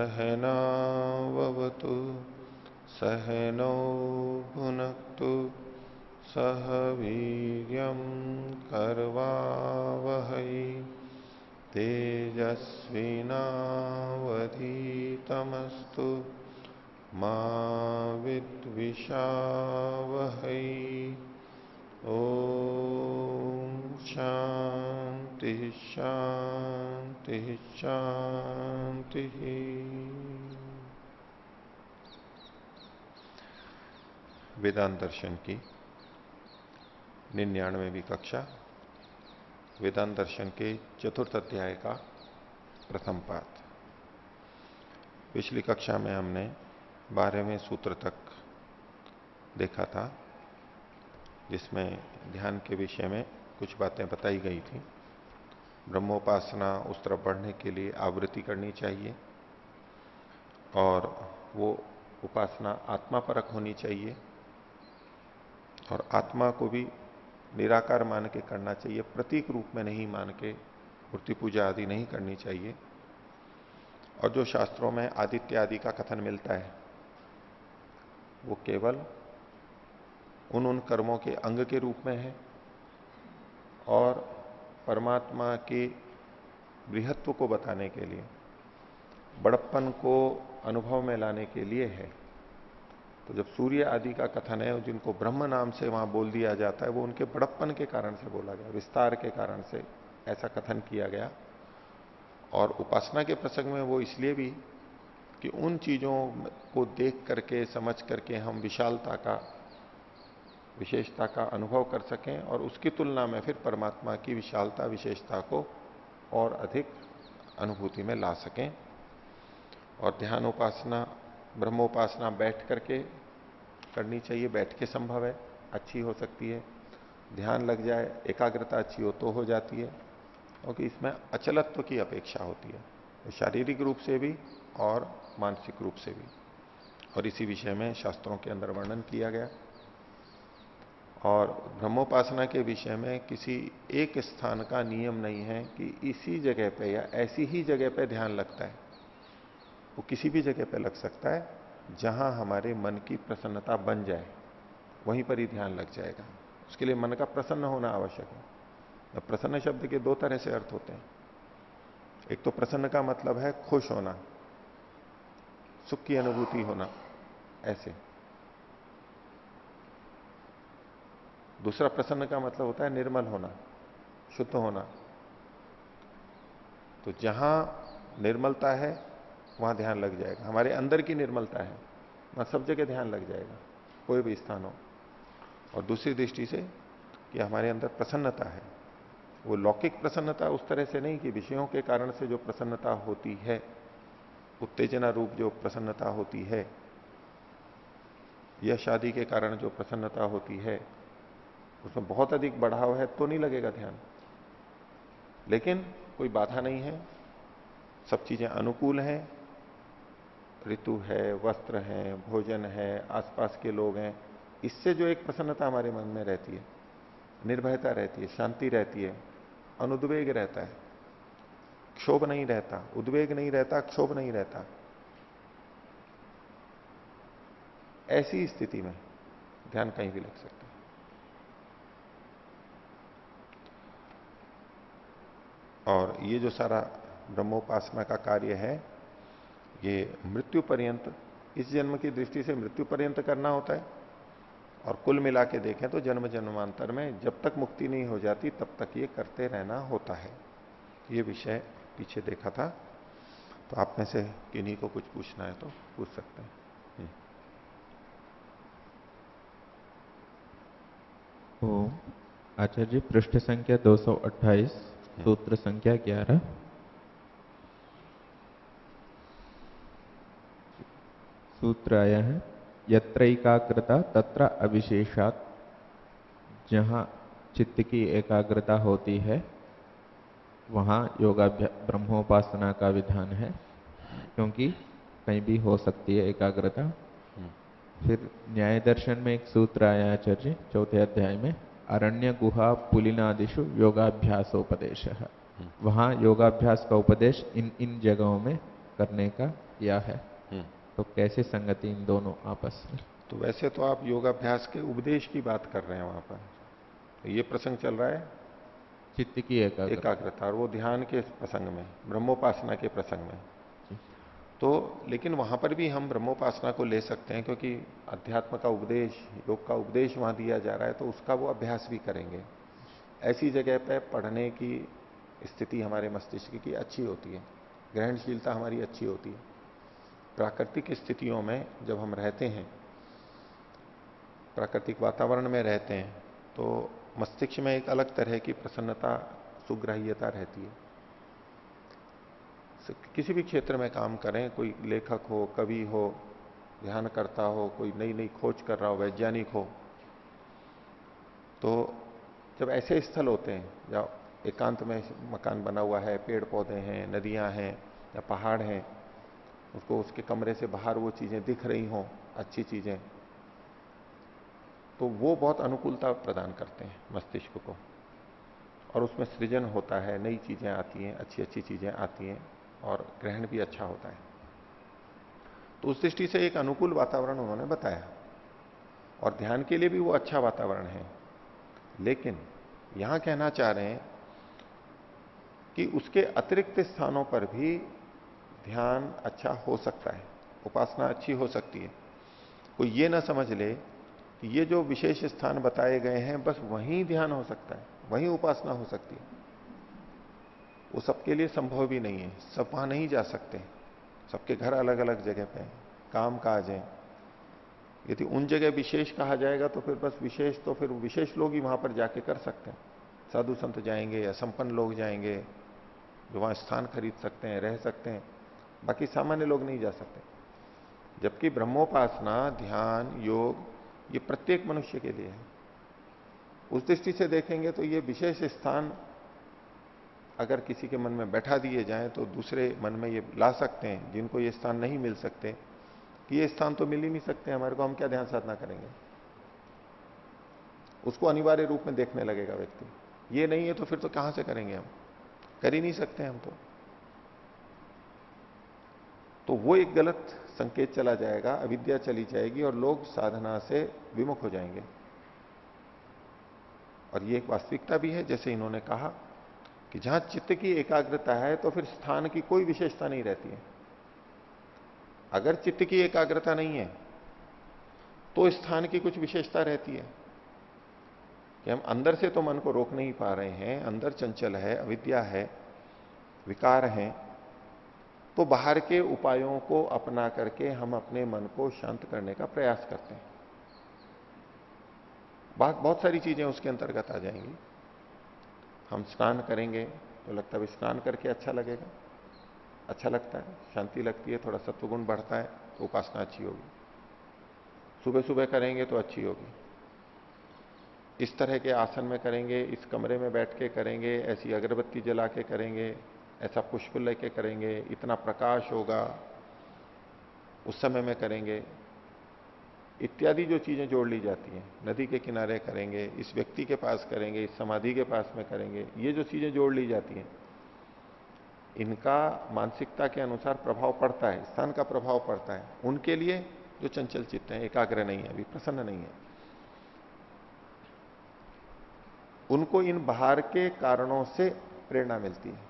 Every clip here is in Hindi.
सहनावतु सहनौ भुनक्तु सह वीर्यं करवावहै तेजस्विनावधीतमस्तु मा विद्विषावहै। ओम शांति शांति शांति। वेदांत दर्शन की 99वीं कक्षा, वेदांत दर्शन के चतुर्थ अध्याय का प्रथम पाठ। पिछली कक्षा में हमने 12वें सूत्र तक देखा था, जिसमें ध्यान के विषय में कुछ बातें बताई गई थी। ब्रह्मोपासना, उस तरफ बढ़ने के लिए आवृत्ति करनी चाहिए और वो उपासना आत्मा परक होनी चाहिए और आत्मा को भी निराकार मान के करना चाहिए, प्रतीक रूप में नहीं मान के मूर्ति पूजा आदि नहीं करनी चाहिए। और जो शास्त्रों में आदित्य आदि का कथन मिलता है वो केवल उन कर्मों के अंग के रूप में है और परमात्मा के बृहत्व को बताने के लिए, बड़प्पन को अनुभव में लाने के लिए है। तो जब सूर्य आदि का कथन है, जिनको ब्रह्म नाम से वहां बोल दिया जाता है, वो उनके बड़प्पन के कारण से बोला गया, विस्तार के कारण से ऐसा कथन किया गया। और उपासना के प्रसंग में वो इसलिए भी कि उन चीजों को देख करके, समझ करके हम विशालता का, विशेषता का अनुभव कर सकें और उसकी तुलना में फिर परमात्मा की विशालता, विशेषता को और अधिक अनुभूति में ला सकें। और ध्यान उपासना, ब्रह्मोपासना बैठ करके करनी चाहिए, बैठ के संभव है, अच्छी हो सकती है। ध्यान लग जाए, एकाग्रता अच्छी हो तो हो जाती है, क्योंकि इसमें अचलत्व की अपेक्षा होती है, शारीरिक रूप से भी और मानसिक रूप से भी। और इसी विषय में शास्त्रों के अंदर वर्णन किया गया। और ब्रह्मोपासना के विषय में किसी एक स्थान का नियम नहीं है कि इसी जगह पे या ऐसी ही जगह पे ध्यान लगता है। वो किसी भी जगह पे लग सकता है, जहां हमारे मन की प्रसन्नता बन जाए वहीं पर ही ध्यान लग जाएगा। उसके लिए मन का प्रसन्न होना आवश्यक है। प्रसन्न शब्द के दो तरह से अर्थ होते हैं। एक तो प्रसन्न का मतलब है खुश होना, सुख की अनुभूति होना, ऐसे। दूसरा प्रसन्न का मतलब होता है निर्मल होना, शुद्ध होना। तो जहां निर्मलता है वहां ध्यान लग जाएगा। हमारे अंदर की निर्मलता है, वहां सब जगह ध्यान लग जाएगा, कोई भी स्थान हो। और दूसरी दृष्टि से कि हमारे अंदर प्रसन्नता है, वो लौकिक प्रसन्नता उस तरह से नहीं कि विषयों के कारण से जो प्रसन्नता होती है, उत्तेजना रूप जो प्रसन्नता होती है, या शादी के कारण जो प्रसन्नता होती है, उसमें बहुत अधिक बढ़ाव है तो नहीं लगेगा ध्यान। लेकिन कोई बाधा नहीं है, सब चीजें अनुकूल हैं, ऋतु है, वस्त्र है, भोजन है, आसपास के लोग हैं, इससे जो एक प्रसन्नता हमारे मन में रहती है, निर्भयता रहती है, शांति रहती है, अनुद्वेग रहता है, क्षोभ नहीं रहता, उद्वेग नहीं रहता, क्षोभ नहीं रहता, ऐसी स्थिति में ध्यान कहीं भी लग सकता है। और ये जो सारा ब्रह्मोपासना का कार्य है, ये मृत्यु पर्यंत, इस जन्म की दृष्टि से मृत्यु पर्यंत करना होता है। और कुल मिला के देखें तो जन्म जन्मांतर में जब तक मुक्ति नहीं हो जाती तब तक ये करते रहना होता है। ये विषय पीछे देखा था। तो आप में से किन्हीं को कुछ पूछना है तो पूछ सकते हैं। ओम। आचार्य जी, पृष्ठ संख्या 228, सूत्र संख्या 11। सूत्र आया है, यत्र एकाग्रता तत्र अविशेषात्। जहां चित्त की एकाग्रता होती है वहां ब्रह्मोपासना का विधान है, क्योंकि कहीं भी हो सकती है एकाग्रता। फिर न्याय दर्शन में एक सूत्र आया आचार्य, चौथे अध्याय में, अरण्य गुहा पुलिनादिषु योगाभ्यासोपदेश। वहां योगाभ्यास का उपदेश इन इन जगहों में करने का किया है, हम्म। तो कैसे संगति इन दोनों आपस में? तो वैसे तो आप योगाभ्यास के उपदेश की बात कर रहे हैं वहां पर, तो ये प्रसंग चल रहा है चित्त की एकाग्रता। एकाग्रता, और वो ध्यान के प्रसंग में, ब्रह्मोपासना के प्रसंग में। जी। तो लेकिन वहां पर भी हम ब्रह्मोपासना को ले सकते हैं, क्योंकि अध्यात्म का उपदेश, योग का उपदेश वहां दिया जा रहा है, तो उसका वो अभ्यास भी करेंगे। ऐसी जगह पे पढ़ने की स्थिति हमारे मस्तिष्क की अच्छी होती है, ग्रहणशीलता हमारी अच्छी होती है। प्राकृतिक स्थितियों में जब हम रहते हैं, प्राकृतिक वातावरण में रहते हैं, तो मस्तिष्क में एक अलग तरह की प्रसन्नता, सुग्राह्यता रहती है। किसी भी क्षेत्र में काम करें, कोई लेखक हो, कवि हो, ध्यान करता हो, कोई नई नई खोज कर रहा हो, वैज्ञानिक हो, तो जब ऐसे स्थल होते हैं या एकांत में मकान बना हुआ है, पेड़ पौधे हैं, नदियां हैं या पहाड़ हैं, उसको उसके कमरे से बाहर वो चीजें दिख रही हों, अच्छी चीजें, तो वो बहुत अनुकूलता प्रदान करते हैं मस्तिष्क को, और उसमें सृजन होता है, नई चीजें आती हैं, अच्छी अच्छी चीजें आती हैं, और ग्रहण भी अच्छा होता है। तो उस दृष्टि से एक अनुकूल वातावरण उन्होंने बताया, और ध्यान के लिए भी वो अच्छा वातावरण है। लेकिन यहां कहना चाह रहे हैं कि उसके अतिरिक्त स्थानों पर भी ध्यान अच्छा हो सकता है, उपासना अच्छी हो सकती है। कोई ये ना समझ ले कि ये जो विशेष स्थान बताए गए हैं बस वहीं ध्यान हो सकता है, वहीं उपासना हो सकती है। वो सबके लिए संभव भी नहीं है, सब वहां नहीं जा सकते, सबके घर अलग अलग जगह पे हैं, काम काज है। यदि उन जगह विशेष कहा जाएगा तो फिर बस विशेष, तो फिर विशेष लोग ही वहां पर जाके कर सकते हैं। साधु संत जाएंगे या संपन्न लोग जाएंगे जो वहां स्थान खरीद सकते हैं, रह सकते हैं, बाकी सामान्य लोग नहीं जा सकते। जबकि ब्रह्मोपासना, ध्यान, योग, ये प्रत्येक मनुष्य के लिए है। उस दृष्टि से देखेंगे तो ये विशेष स्थान अगर किसी के मन में बैठा दिए जाएं तो दूसरे मन में ये ला सकते हैं, जिनको ये स्थान नहीं मिल सकते, कि ये स्थान तो मिल ही नहीं सकते हमारे को, हम क्या ध्यान साधना करेंगे। उसको अनिवार्य रूप में देखने लगेगा व्यक्ति, ये नहीं है तो फिर तो कहां से करेंगे, हम कर ही नहीं सकते हम तो वो एक गलत संकेत चला जाएगा, अविद्या चली जाएगी और लोग साधना से विमुख हो जाएंगे। और ये एक वास्तविकता भी है, जैसे इन्होंने कहा कि जहां चित्त की एकाग्रता है तो फिर स्थान की कोई विशेषता नहीं रहती है। अगर चित्त की एकाग्रता नहीं है तो स्थान की कुछ विशेषता रहती है कि हम अंदर से तो मन को रोक नहीं पा रहे हैं, अंदर चंचल है, अविद्या है, विकार है, तो बाहर के उपायों को अपना करके हम अपने मन को शांत करने का प्रयास करते हैं। बहुत सारी चीजें उसके अंतर्गत आ जाएंगी। हम स्नान करेंगे तो लगता है स्नान करके अच्छा लगेगा, अच्छा लगता है, शांति लगती है, थोड़ा सत्वगुण बढ़ता है, तो उपासना अच्छी होगी। सुबह सुबह करेंगे तो अच्छी होगी। इस तरह के आसन में करेंगे, इस कमरे में बैठ के करेंगे, ऐसी अगरबत्ती जला के करेंगे, ऐसा पुष्प लेके करेंगे, इतना प्रकाश होगा, उस समय में करेंगे, इत्यादि जो चीजें जोड़ ली जाती हैं। नदी के किनारे करेंगे, इस व्यक्ति के पास करेंगे, इस समाधि के पास में करेंगे, ये जो चीजें जोड़ ली जाती हैं, इनका मानसिकता के अनुसार प्रभाव पड़ता है, स्थान का प्रभाव पड़ता है उनके लिए जो चंचल चित्त है, एकाग्र नहीं है, अभी प्रसन्न नहीं है। उनको इन बाहर के कारणों से प्रेरणा मिलती है,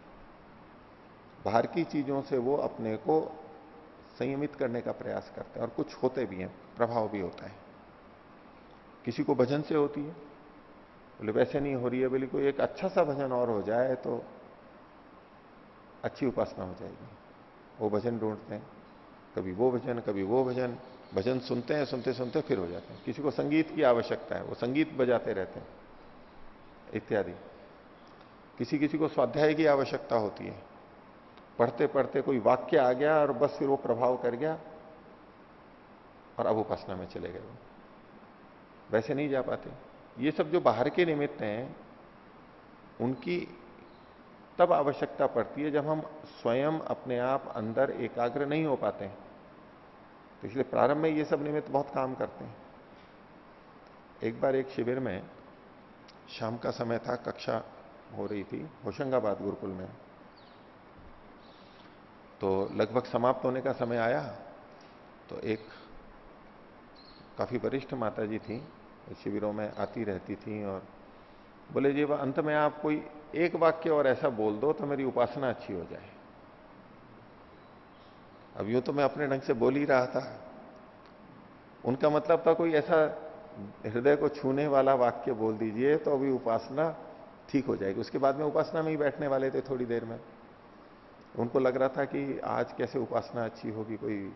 बाहर की चीजों से वो अपने को संयमित करने का प्रयास करते हैं, और कुछ होते भी हैं, प्रभाव भी होता है। किसी को भजन से होती है, बोले वैसे नहीं हो रही है, बोले कोई एक अच्छा सा भजन और हो जाए तो अच्छी उपासना हो जाएगी। वो भजन ढूंढते हैं, कभी वो भजन, कभी वो भजन, भजन सुनते हैं, सुनते सुनते फिर हो जाते हैं। किसी को संगीत की आवश्यकता है, वो संगीत बजाते रहते हैं इत्यादि। किसी किसी को स्वाध्याय की आवश्यकता होती है, पढ़ते पढ़ते कोई वाक्य आ गया और बस फिर वो प्रभाव कर गया और अब उपासना में चले गए, वो वैसे नहीं जा पाते। ये सब जो बाहर के निमित्त हैं, उनकी तब आवश्यकता पड़ती है जब हम स्वयं अपने आप अंदर एकाग्र नहीं हो पाते हैं। तो इसलिए प्रारंभ में ये सब निमित्त बहुत काम करते हैं। एक बार एक शिविर में शाम का समय था, कक्षा हो रही थी होशंगाबाद गुरुकुल में, तो लगभग समाप्त होने का समय आया, तो एक काफी वरिष्ठ माता जी थी, शिविरों में आती रहती थी, और बोले जी वह अंत में आप कोई एक वाक्य और ऐसा बोल दो तो मेरी उपासना अच्छी हो जाए। अब यूं तो मैं अपने ढंग से बोल ही रहा था, उनका मतलब था कोई ऐसा हृदय को छूने वाला वाक्य बोल दीजिए तो अभी उपासना ठीक हो जाएगी। उसके बाद में उपासना में ही बैठने वाले थे थोड़ी देर में। उनको लग रहा था कि आज कैसे उपासना अच्छी होगी, कोई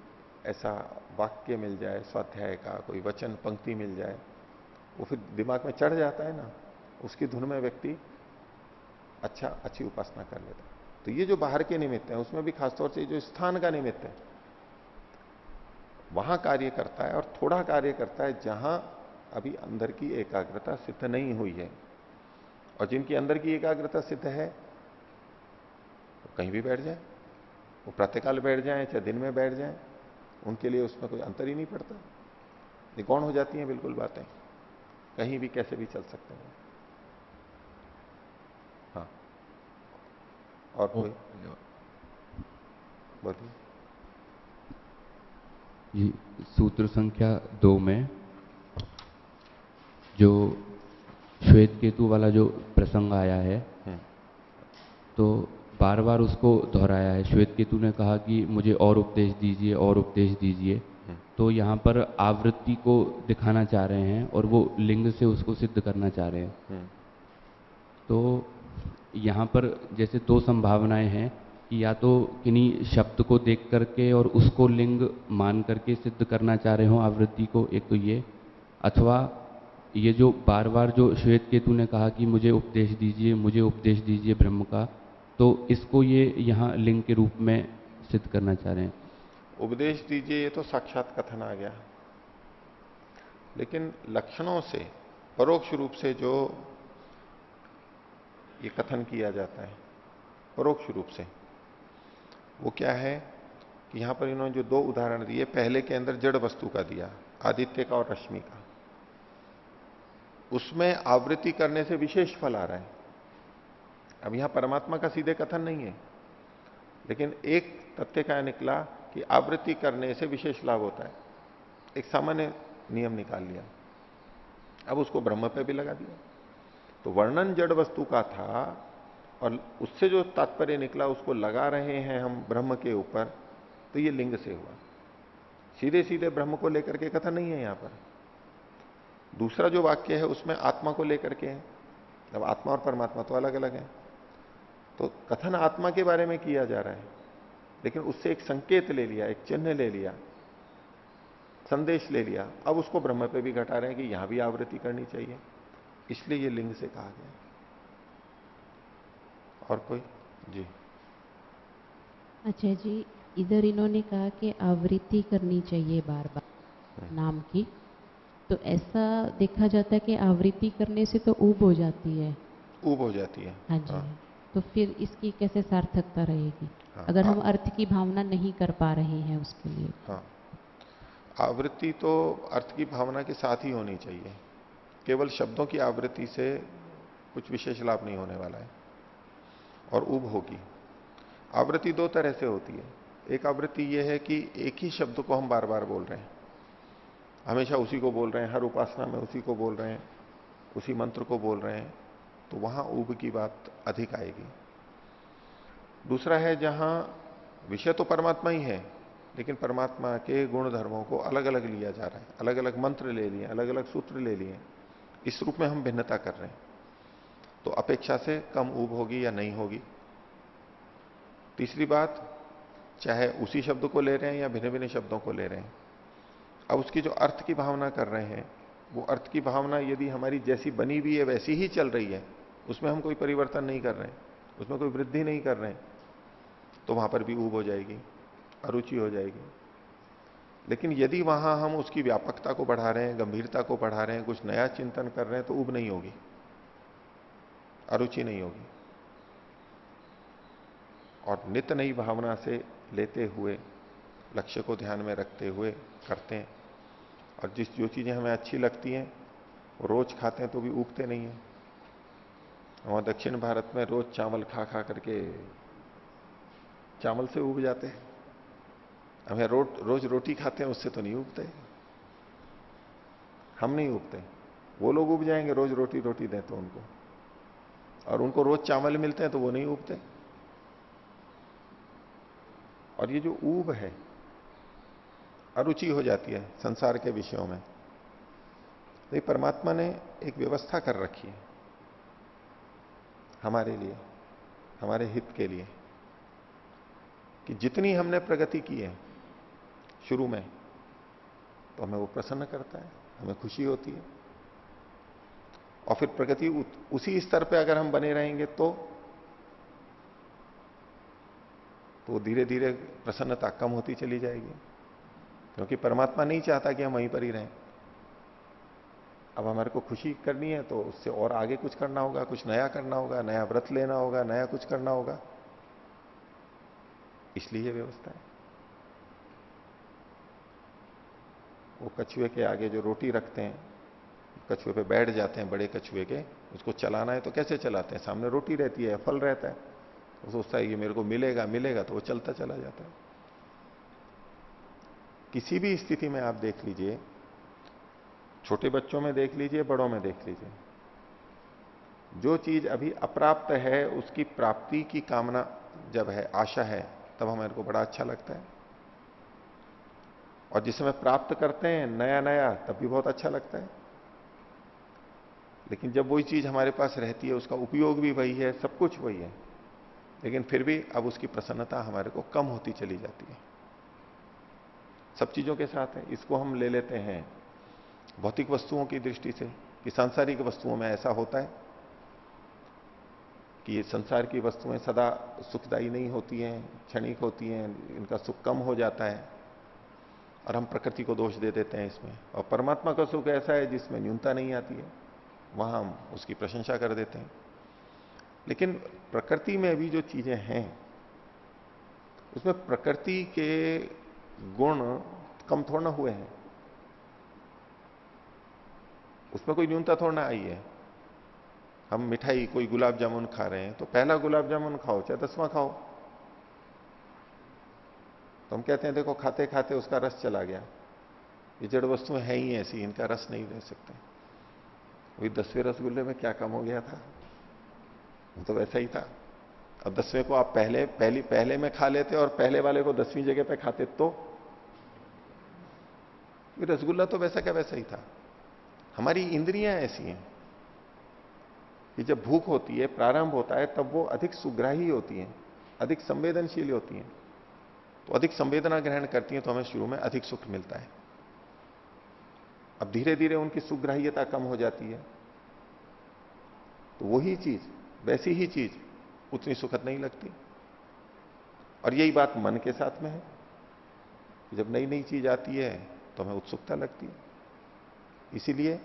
ऐसा वाक्य मिल जाए स्वाध्याय का, कोई वचन पंक्ति मिल जाए, वो फिर दिमाग में चढ़ जाता है ना, उसकी धुन में व्यक्ति अच्छी उपासना कर लेता है। तो ये जो बाहर के निमित्त है, उसमें भी खासतौर से जो स्थान का निमित्त है, वहां कार्य करता है, और थोड़ा कार्य करता है जहां अभी अंदर की एकाग्रता सिद्ध नहीं हुई है। और जिनकी अंदर की एकाग्रता सिद्ध है वो कहीं भी बैठ जाए, वो प्रातःकाल बैठ जाए चाहे दिन में बैठ जाए, उनके लिए उसमें कोई अंतर ही नहीं पड़ता। निगौण हो जाती हैं बिल्कुल बातें, कहीं भी कैसे भी चल सकते हैं। हाँ, और कोई बोलिए। ये सूत्र संख्या 2 में जो श्वेत केतु वाला जो प्रसंग आया है, तो बार बार उसको दोहराया है। श्वेत केतु ने कहा कि मुझे और उपदेश दीजिए और उपदेश दीजिए। तो यहाँ पर आवृत्ति को दिखाना चाह रहे हैं और वो लिंग से उसको सिद्ध करना चाह रहे हैं। तो यहाँ पर जैसे दो संभावनाएं हैं कि या तो किन्हीं शब्द को देख करके और उसको लिंग मान करके सिद्ध करना चाह रहे हो आवृत्ति को, एक तो ये, अथवा ये जो बार बार जो श्वेत केतु ने कहा कि मुझे उपदेश दीजिए ब्रह्म का, तो इसको ये यहाँ लिंग के रूप में सिद्ध करना चाह रहे हैं। उपदेश दीजिए, ये तो साक्षात कथन आ गया, लेकिन लक्षणों से परोक्ष रूप से जो ये कथन किया जाता है परोक्ष रूप से, वो क्या है कि यहां पर इन्होंने जो दो उदाहरण दिए, पहले के अंदर जड़ वस्तु का दिया, आदित्य का और रश्मि का, उसमें आवृत्ति करने से विशेष फल आ रहा है। अब यहां परमात्मा का सीधे कथन नहीं है, लेकिन एक तथ्य का निकला कि आवृत्ति करने से विशेष लाभ होता है, एक सामान्य नियम निकाल लिया, अब उसको ब्रह्म पे भी लगा दिया। तो वर्णन जड़ वस्तु का था और उससे जो तात्पर्य निकला उसको लगा रहे हैं हम ब्रह्म के ऊपर, तो ये लिंग से हुआ। सीधे सीधे ब्रह्म को लेकर के कथन नहीं है यहां पर। दूसरा जो वाक्य है उसमें आत्मा को लेकर के है। अब आत्मा और परमात्मा तो अलग अलग है, तो कथन आत्मा के बारे में किया जा रहा है, लेकिन उससे एक संकेत ले लिया, एक चिन्ह ले लिया, संदेश ले लिया, अब उसको ब्रह्म पे भी घटा रहे हैं कि यहां भी आवृत्ति करनी चाहिए, इसलिए ये लिंग से कहा गया। और कोई? जी। अच्छा जी, इधर इन्होंने कहा कि आवृत्ति करनी चाहिए बार बार नाम की, तो ऐसा देखा जाता है कि आवृत्ति करने से तो ऊब हो जाती है। ऊब हो जाती है। हाँ जी। हाँ। तो फिर इसकी कैसे सार्थकता रहेगी? हाँ, अगर हम अर्थ की भावना नहीं कर पा रहे हैं उसके लिए। हाँ, आवृत्ति तो अर्थ की भावना के साथ ही होनी चाहिए। केवल शब्दों की आवृत्ति से कुछ विशेष लाभ नहीं होने वाला है और ऊब होगी। आवृत्ति दो तरह से होती है। एक आवृत्ति यह है कि एक ही शब्द को हम बार बार बोल रहे हैं, हमेशा उसी को बोल रहे हैं, हर उपासना में उसी को बोल रहे हैं, उसी मंत्र को बोल रहे हैं, तो वहां ऊब की बात अधिक आएगी। दूसरा है जहां विषय तो परमात्मा ही है, लेकिन परमात्मा के गुण धर्मों को अलग अलग लिया जा रहा है, अलग अलग मंत्र ले लिए, अलग अलग सूत्र ले लिए, इस रूप में हम भिन्नता कर रहे हैं, तो अपेक्षा से कम ऊब होगी या नहीं होगी। तीसरी बात, चाहे उसी शब्द को ले रहे हैं या भिन्न भिन्न शब्दों को ले रहे हैं, अब उसकी जो अर्थ की भावना कर रहे हैं, वो अर्थ की भावना यदि हमारी जैसी बनी हुई है वैसी ही चल रही है, उसमें हम कोई परिवर्तन नहीं कर रहे हैं, उसमें कोई वृद्धि नहीं कर रहे हैं, तो वहां पर भी ऊब हो जाएगी, अरुचि हो जाएगी। लेकिन यदि वहां हम उसकी व्यापकता को बढ़ा रहे हैं, गंभीरता को बढ़ा रहे हैं, कुछ नया चिंतन कर रहे हैं, तो ऊब नहीं होगी, अरुचि नहीं होगी। और नित्य नई भावना से लेते हुए, लक्ष्य को ध्यान में रखते हुए करते हैं, और जो चीजें हमें अच्छी लगती हैं वो रोज खाते हैं तो भी ऊबते नहीं है। हमारे दक्षिण भारत में रोज चावल खा खा करके चावल से उब जाते हैं। हमें रोज रोटी खाते हैं, उससे तो नहीं उबते। हम नहीं उबते, वो लोग उब जाएंगे रोज रोटी रोटी दें तो उनको, और उनको रोज चावल मिलते हैं तो वो नहीं उबते। और ये जो ऊब है, अरुचि हो जाती है संसार के विषयों में, तो ये परमात्मा ने एक व्यवस्था कर रखी है हमारे लिए, हमारे हित के लिए, कि जितनी हमने प्रगति की है शुरू में, तो हमें वो प्रसन्न करता है, हमें खुशी होती है। और फिर प्रगति उसी स्तर पे अगर हम बने रहेंगे तो धीरे धीरे प्रसन्नता कम होती चली जाएगी, क्योंकि परमात्मा नहीं चाहता कि हम वहीं पर ही रहें। अब हमारे को खुशी करनी है तो उससे और आगे कुछ करना होगा, कुछ नया करना होगा, नया व्रत लेना होगा, नया कुछ करना होगा, इसलिए ये व्यवस्था है। वो कछुए के आगे जो रोटी रखते हैं, कछुए पे बैठ जाते हैं बड़े कछुए के, उसको चलाना है तो कैसे चलाते हैं? सामने रोटी रहती है, फल रहता है, वो सोचता है कि मेरे को मिलेगा मिलेगा, तो वो चलता चला जाता है। किसी भी स्थिति में आप देख लीजिए, छोटे बच्चों में देख लीजिए, बड़ों में देख लीजिए, जो चीज अभी अप्राप्त है उसकी प्राप्ति की कामना जब है, आशा है, तब हमारे को बड़ा अच्छा लगता है। और जिस समय प्राप्त करते हैं नया नया, तब भी बहुत अच्छा लगता है। लेकिन जब वही चीज हमारे पास रहती है, उसका उपयोग भी वही है, सब कुछ वही है, लेकिन फिर भी अब उसकी प्रसन्नता हमारे को कम होती चली जाती है। सब चीजों के साथ है। इसको हम ले लेते हैं भौतिक वस्तुओं की दृष्टि से, कि सांसारिक वस्तुओं में ऐसा होता है कि ये संसार की वस्तुएं सदा सुखदायी नहीं होती हैं, क्षणिक होती हैं, इनका सुख कम हो जाता है, और हम प्रकृति को दोष दे देते हैं इसमें। और परमात्मा का सुख ऐसा है जिसमें न्यूनता नहीं आती है, वहां हम उसकी प्रशंसा कर देते हैं। लेकिन प्रकृति में भी जो चीजें हैं, उसमें प्रकृति के गुण कम थोड़ा ना हुए हैं, उसमें कोई न्यूनता थोड़ा ना आई है। हम मिठाई, कोई गुलाब जामुन खा रहे हैं, तो पहला गुलाब जामुन खाओ चाहे 10वां खाओ, तो हम कहते हैं देखो खाते खाते उसका रस चला गया। ये जड़ वस्तुएं हैं ही ऐसी, इनका रस नहीं ले सकते। वही 10वें रसगुल्ले में क्या कम हो गया था, वो तो वैसा ही था। अब 10वें को आप पहले में खा लेते और पहले वाले को 10वीं जगह पे खाते, तो रसगुल्ला तो वैसा क्या वैसा ही था। हमारी इंद्रियां ऐसी हैं कि जब भूख होती है, प्रारंभ होता है, तब वो अधिक सुग्राही होती हैं, अधिक संवेदनशील होती हैं, तो अधिक संवेदना ग्रहण करती हैं, तो हमें शुरू में अधिक सुख मिलता है। अब धीरे धीरे उनकी सुग्राह्यता कम हो जाती है, तो वही चीज, वैसी ही चीज उतनी सुखद नहीं लगती। और यही बात मन के साथ में है कि जब नई नई चीज आती है तो हमें उत्सुकता लगती है। इसीलिए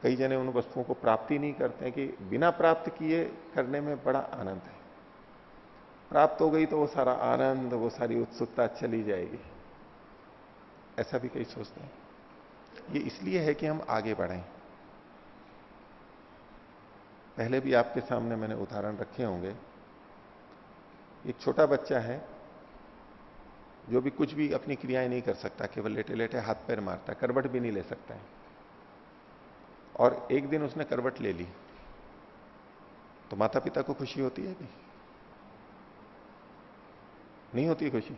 कई जने उन वस्तुओं को प्राप्ति नहीं करते हैं कि बिना प्राप्त किए करने में बड़ा आनंद है। प्राप्त हो गई तो वो सारा आनंद, वो सारी उत्सुकता चली जाएगी, ऐसा भी कई सोचते हैं। ये इसलिए है कि हम आगे बढ़ें। पहले भी आपके सामने मैंने उदाहरण रखे होंगे। एक छोटा बच्चा है जो भी कुछ भी अपनी क्रियाएं नहीं कर सकता, केवल लेटे लेटे हाथ पैर मारता है, करवट भी नहीं ले सकता है। और एक दिन उसने करवट ले ली, तो माता पिता को खुशी होती है कि नहीं होती खुशी?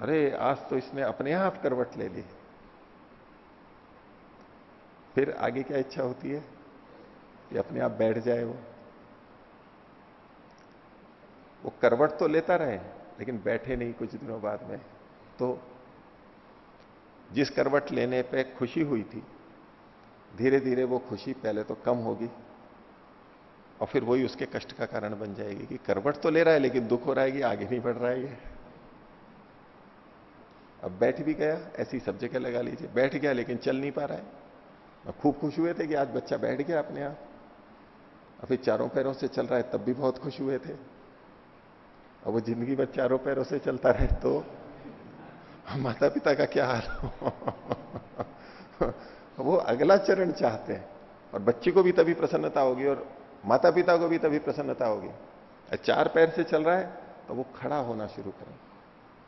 अरे आज तो इसने अपने आप करवट ले ली। फिर आगे क्या इच्छा होती है कि अपने आप बैठ जाए। वो करवट तो लेता रहे लेकिन बैठे नहीं कुछ दिनों बाद में। तो जिस करवट लेने पे खुशी हुई थी, धीरे धीरे वो खुशी पहले तो कम होगी और फिर वही उसके कष्ट का कारण बन जाएगी कि करवट तो ले रहा है लेकिन दुख हो रहा है कि आगे नहीं बढ़ रहा है ये। अब बैठ भी गया, ऐसी सब जगह लगा लीजिए, बैठ गया लेकिन चल नहीं पा रहा है। अब खूब खुश हुए थे कि आज बच्चा बैठ गया अपने आप, और फिर चारों पैरों से चल रहा है, तब भी बहुत खुश हुए थे। अब वो जिंदगी में चारों पैरों से चलता रहे तो माता पिता का क्या हाल वो अगला चरण चाहते हैं, और बच्चे को भी तभी प्रसन्नता होगी और माता पिता को भी तभी प्रसन्नता होगी। 4 पैर से चल रहा है तो वो खड़ा होना शुरू करें।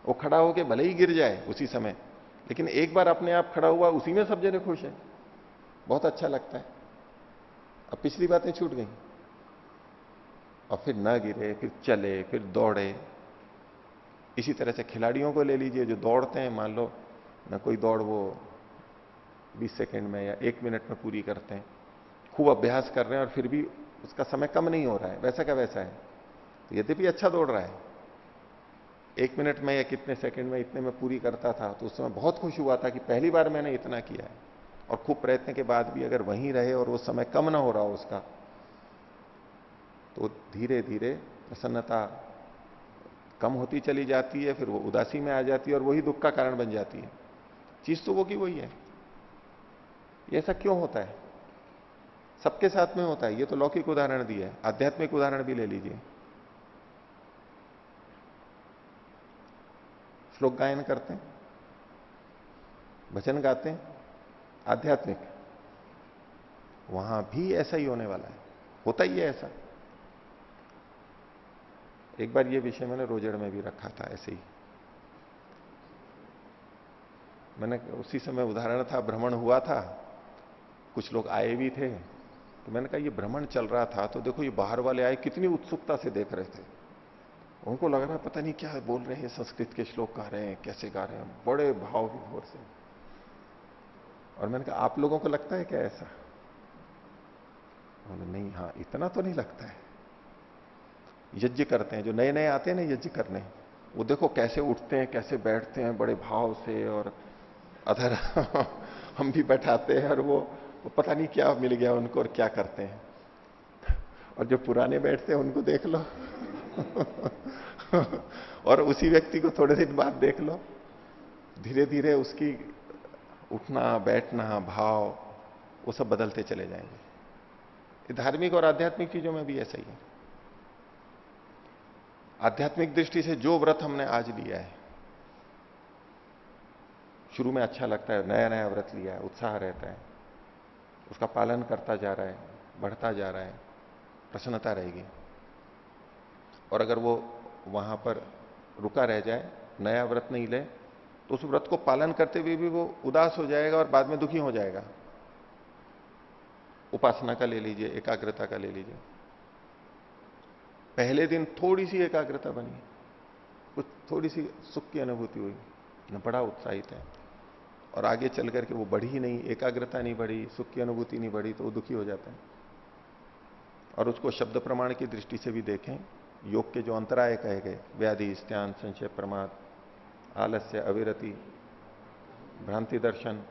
वो खड़ा होके भले ही गिर जाए उसी समय, लेकिन एक बार अपने आप खड़ा हुआ, उसी में सब जने खुश हैं, बहुत अच्छा लगता है। अब पिछली बातें छूट गई, और फिर ना गिरे, फिर चले, फिर दौड़े। इसी तरह से खिलाड़ियों को ले लीजिए जो दौड़ते हैं, मान लो ना कोई दौड़ वो 20 सेकंड में या 1 मिनट में पूरी करते हैं, खूब अभ्यास कर रहे हैं और फिर भी उसका समय कम नहीं हो रहा है, वैसा का वैसा है। तो यद्यपि अच्छा दौड़ रहा है, 1 मिनट में या कितने सेकंड में इतने में पूरी करता था, तो उस समय बहुत खुश हुआ था कि पहली बार मैंने इतना किया है। और खूब प्रयत्न के बाद भी अगर वहीं रहे और वो समय कम ना हो रहा हो उसका, तो धीरे धीरे प्रसन्नता कम होती चली जाती है, फिर वो उदासी में आ जाती है और वही दुख का कारण बन जाती है। चीज तो वो की वही है। ये ऐसा क्यों होता है? सबके साथ में होता है। ये तो लौकिक उदाहरण दिया है, आध्यात्मिक उदाहरण भी ले लीजिए। श्लोक गायन करते हैं, भजन गाते हैं, आध्यात्मिक, वहां भी ऐसा ही होने वाला है, होता ही है ऐसा। एक बार ये विषय मैंने रोजड़ में भी रखा था ऐसे ही। मैंने उसी समय उदाहरण था, भ्रमण हुआ था, कुछ लोग आए भी थे, तो मैंने कहा ये भ्रमण चल रहा था तो देखो ये बाहर वाले आए कितनी उत्सुकता से देख रहे थे। उनको लग रहा पता नहीं क्या बोल रहे हैं, संस्कृत के श्लोक गा रहे हैं, कैसे गा रहे हैं, बड़े भाव विभोर से। और मैंने कहा आप लोगों को लगता है क्या ऐसा? बोले नहीं, हाँ इतना तो नहीं लगता है। यज्ञ करते हैं, जो नए नए आते हैं ना यज्ञ करने, वो देखो कैसे उठते हैं, कैसे बैठते हैं बड़े भाव से, और अधर हम भी बैठाते हैं, और वो पता नहीं क्या मिल गया उनको और क्या करते हैं। और जो पुराने बैठते हैं उनको देख लो और उसी व्यक्ति को थोड़े दिन बाद देख लो, धीरे धीरे उसकी उठना बैठना भाव वो सब बदलते चले जाएंगे। धार्मिक और आध्यात्मिक चीजों में भी ऐसा ही है। आध्यात्मिक दृष्टि से जो व्रत हमने आज लिया है, शुरू में अच्छा लगता है, नया नया व्रत लिया है, उत्साह रहता है, उसका पालन करता जा रहा है, बढ़ता जा रहा है, प्रसन्नता रहेगी। और अगर वो वहां पर रुका रह जाए, नया व्रत नहीं ले, तो उस व्रत को पालन करते हुए भी वो उदास हो जाएगा और बाद में दुखी हो जाएगा। उपासना का ले लीजिए, एकाग्रता का ले लीजिए। पहले दिन थोड़ी सी एकाग्रता बनी, कुछ थोड़ी सी सुख की अनुभूति हुई, न बड़ा उत्साहित है, और आगे चल करके वो बढ़ी नहीं, एकाग्रता नहीं बढ़ी, सुख की अनुभूति नहीं बढ़ी, तो वो दुखी हो जाता है। और उसको शब्द प्रमाण की दृष्टि से भी देखें, योग के जो अंतराय कहे गए, व्याधि, स्त्यान, संशय, प्रमाद, आलस्य, अविरति, भ्रांति दर्शन,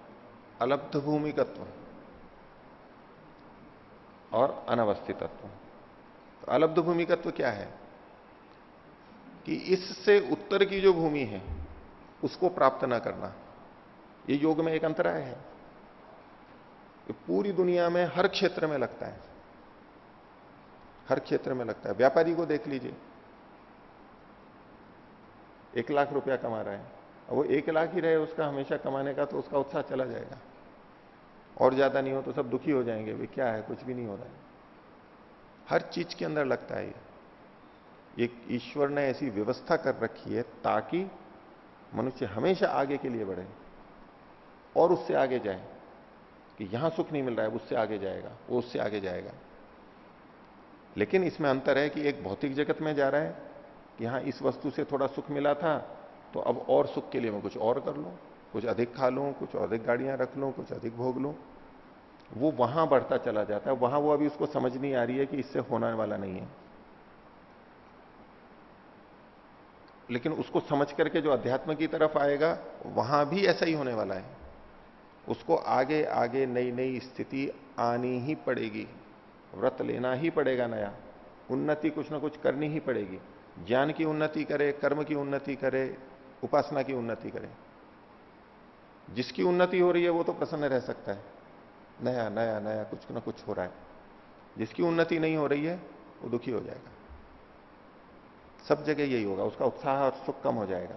अलब्ध भूमिकत्व और अनवस्थितत्व। तो अलब्ध भूमिकत्व क्या है? कि इससे उत्तर की जो भूमि है उसको प्राप्त ना करना, ये योग में एक अंतराय है। ये पूरी दुनिया में हर क्षेत्र में लगता है, हर क्षेत्र में लगता है। व्यापारी को देख लीजिए, 1 लाख रुपया कमा रहा है, वो 1 लाख ही रहे उसका हमेशा कमाने का, तो उसका उत्साह चला जाएगा। और ज्यादा नहीं हो तो सब दुखी हो जाएंगे, वे क्या है, कुछ भी नहीं हो रहा है। हर चीज के अंदर लगता है ये ईश्वर ने ऐसी व्यवस्था कर रखी है ताकि मनुष्य हमेशा आगे के लिए बढ़े और उससे आगे जाए। कि यहां सुख नहीं मिल रहा है, उससे आगे जाएगा, वो उससे आगे जाएगा। लेकिन इसमें अंतर है कि एक भौतिक जगत में जा रहा है कि यहां इस वस्तु से थोड़ा सुख मिला था, तो अब और सुख के लिए मैं कुछ और कर लूं, कुछ अधिक खा लूं, कुछ अधिक गाड़ियां रख लूं, कुछ अधिक भोग लूं। वो वहां बढ़ता चला जाता है, वहां वो अभी उसको समझ नहीं आ रही है कि इससे होने वाला नहीं है। लेकिन उसको समझ करके जो अध्यात्म की तरफ आएगा, वहां भी ऐसा ही होने वाला है। उसको आगे आगे नई नई स्थिति आनी ही पड़ेगी, व्रत लेना ही पड़ेगा नया, उन्नति कुछ ना कुछ करनी ही पड़ेगी। ज्ञान की उन्नति करे, कर्म की उन्नति करे, उपासना की उन्नति करे। जिसकी उन्नति हो रही है वो तो प्रसन्न रह सकता है, नया नया नया कुछ ना कुछ हो रहा है। जिसकी उन्नति नहीं हो रही है वो दुखी हो जाएगा। सब जगह यही होगा, उसका उत्साह और सुख कम हो जाएगा।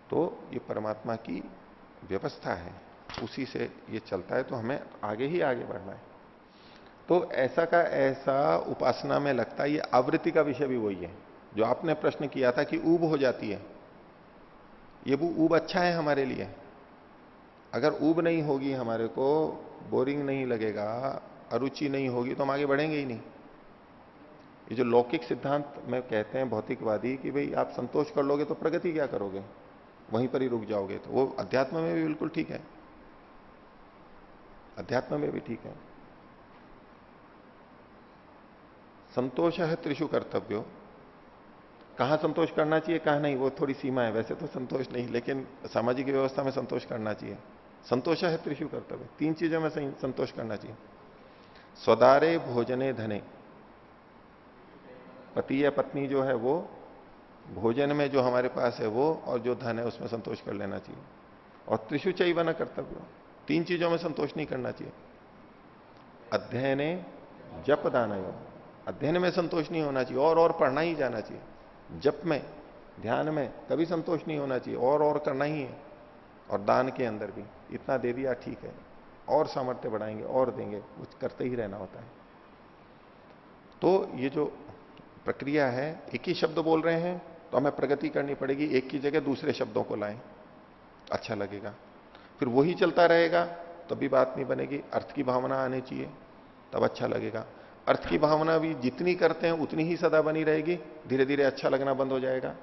तो ये परमात्मा की व्यवस्था है, उसी से ये चलता है, तो हमें आगे ही आगे बढ़ना है। तो ऐसा का ऐसा उपासना में लगता है। ये आवृत्ति का विषय भी वही है जो आपने प्रश्न किया था कि ऊब हो जाती है। ये वो ऊब अच्छा है हमारे लिए। अगर ऊब नहीं होगी, हमारे को बोरिंग नहीं लगेगा, अरुचि नहीं होगी, तो हम आगे बढ़ेंगे ही नहीं। ये जो लौकिक सिद्धांत में कहते हैं भौतिकवादी कि भाई आप संतोष कर लोगे तो प्रगति क्या करोगे, वहीं पर ही रुक जाओगे, तो वो अध्यात्म में भी बिल्कुल ठीक है। अध्यात्म में भी ठीक है। संतोष है त्रिषु कर्तव्यो। कहां संतोष करना चाहिए कहां नहीं, वो थोड़ी सीमा है। वैसे तो संतोष नहीं, लेकिन सामाजिक व्यवस्था में संतोष करना चाहिए। संतोष है त्रिषु कर्तव्य, 3 चीजों में संतोष करना चाहिए। स्वदारे भोजने धने, पति या पत्नी जो है वो, भोजन में जो हमारे पास है वो, और जो धन है उसमें संतोष कर लेना चाहिए। और त्रिषु चैव न कर्तव्य, 3 चीजों में संतोष नहीं करना चाहिए। अध्ययने जप दानयो, अध्ययन में संतोष नहीं होना चाहिए, और पढ़ना ही जाना चाहिए। जप में, ध्यान में कभी संतोष नहीं होना चाहिए, और करना ही है। और दान के अंदर भी इतना दे दिया ठीक है, और सामर्थ्य बढ़ाएंगे और देंगे, कुछ करते ही रहना होता है। तो ये जो प्रक्रिया है, एक ही शब्द बोल रहे हैं तो हमें प्रगति करनी पड़ेगी, एक की जगह दूसरे शब्दों को लाएं, अच्छा लगेगा। फिर वही चलता रहेगा तब भी बात नहीं बनेगी। अर्थ की भावना आनी चाहिए तब अच्छा लगेगा। अर्थ की भावना भी जितनी करते हैं उतनी ही सदा बनी रहेगी, धीरे धीरे अच्छा लगना बंद हो जाएगा।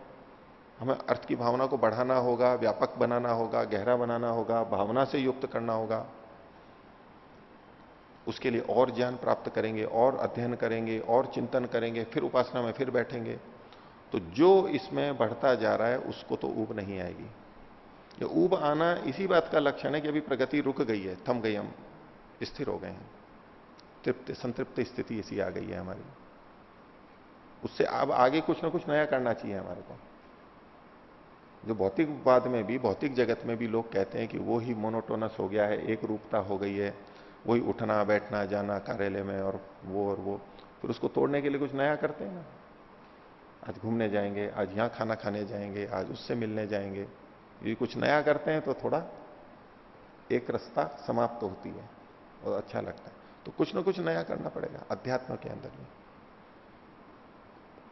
हमें अर्थ की भावना को बढ़ाना होगा, व्यापक बनाना होगा, गहरा बनाना होगा, भावना से युक्त करना होगा। उसके लिए और ज्ञान प्राप्त करेंगे, और अध्ययन करेंगे, और चिंतन करेंगे, फिर उपासना में फिर बैठेंगे। तो जो इसमें बढ़ता जा रहा है उसको तो ऊब नहीं आएगी। ये ऊब आना इसी बात का लक्षण है कि अभी प्रगति रुक गई है, थम गई, हम स्थिर हो गए हैं, तृप्त संतृप्त स्थिति ऐसी आ गई है हमारी। उससे अब आगे कुछ ना कुछ नया करना चाहिए हमारे को। जो भौतिकवाद में भी, भौतिक जगत में भी लोग कहते हैं कि वो ही मोनोटोनस हो गया है, एक रूपता हो गई है, वही उठना बैठना जाना कार्यालय में और वो, फिर उसको तोड़ने के लिए कुछ नया करते हैं ना। आज घूमने जाएंगे, आज यहां खाना खाने जाएंगे, आज उससे मिलने जाएंगे, ये कुछ नया करते हैं तो थोड़ा एक रास्ता समाप्त होती है और अच्छा लगता है। तो कुछ ना कुछ नया करना पड़ेगा अध्यात्म के अंदर में।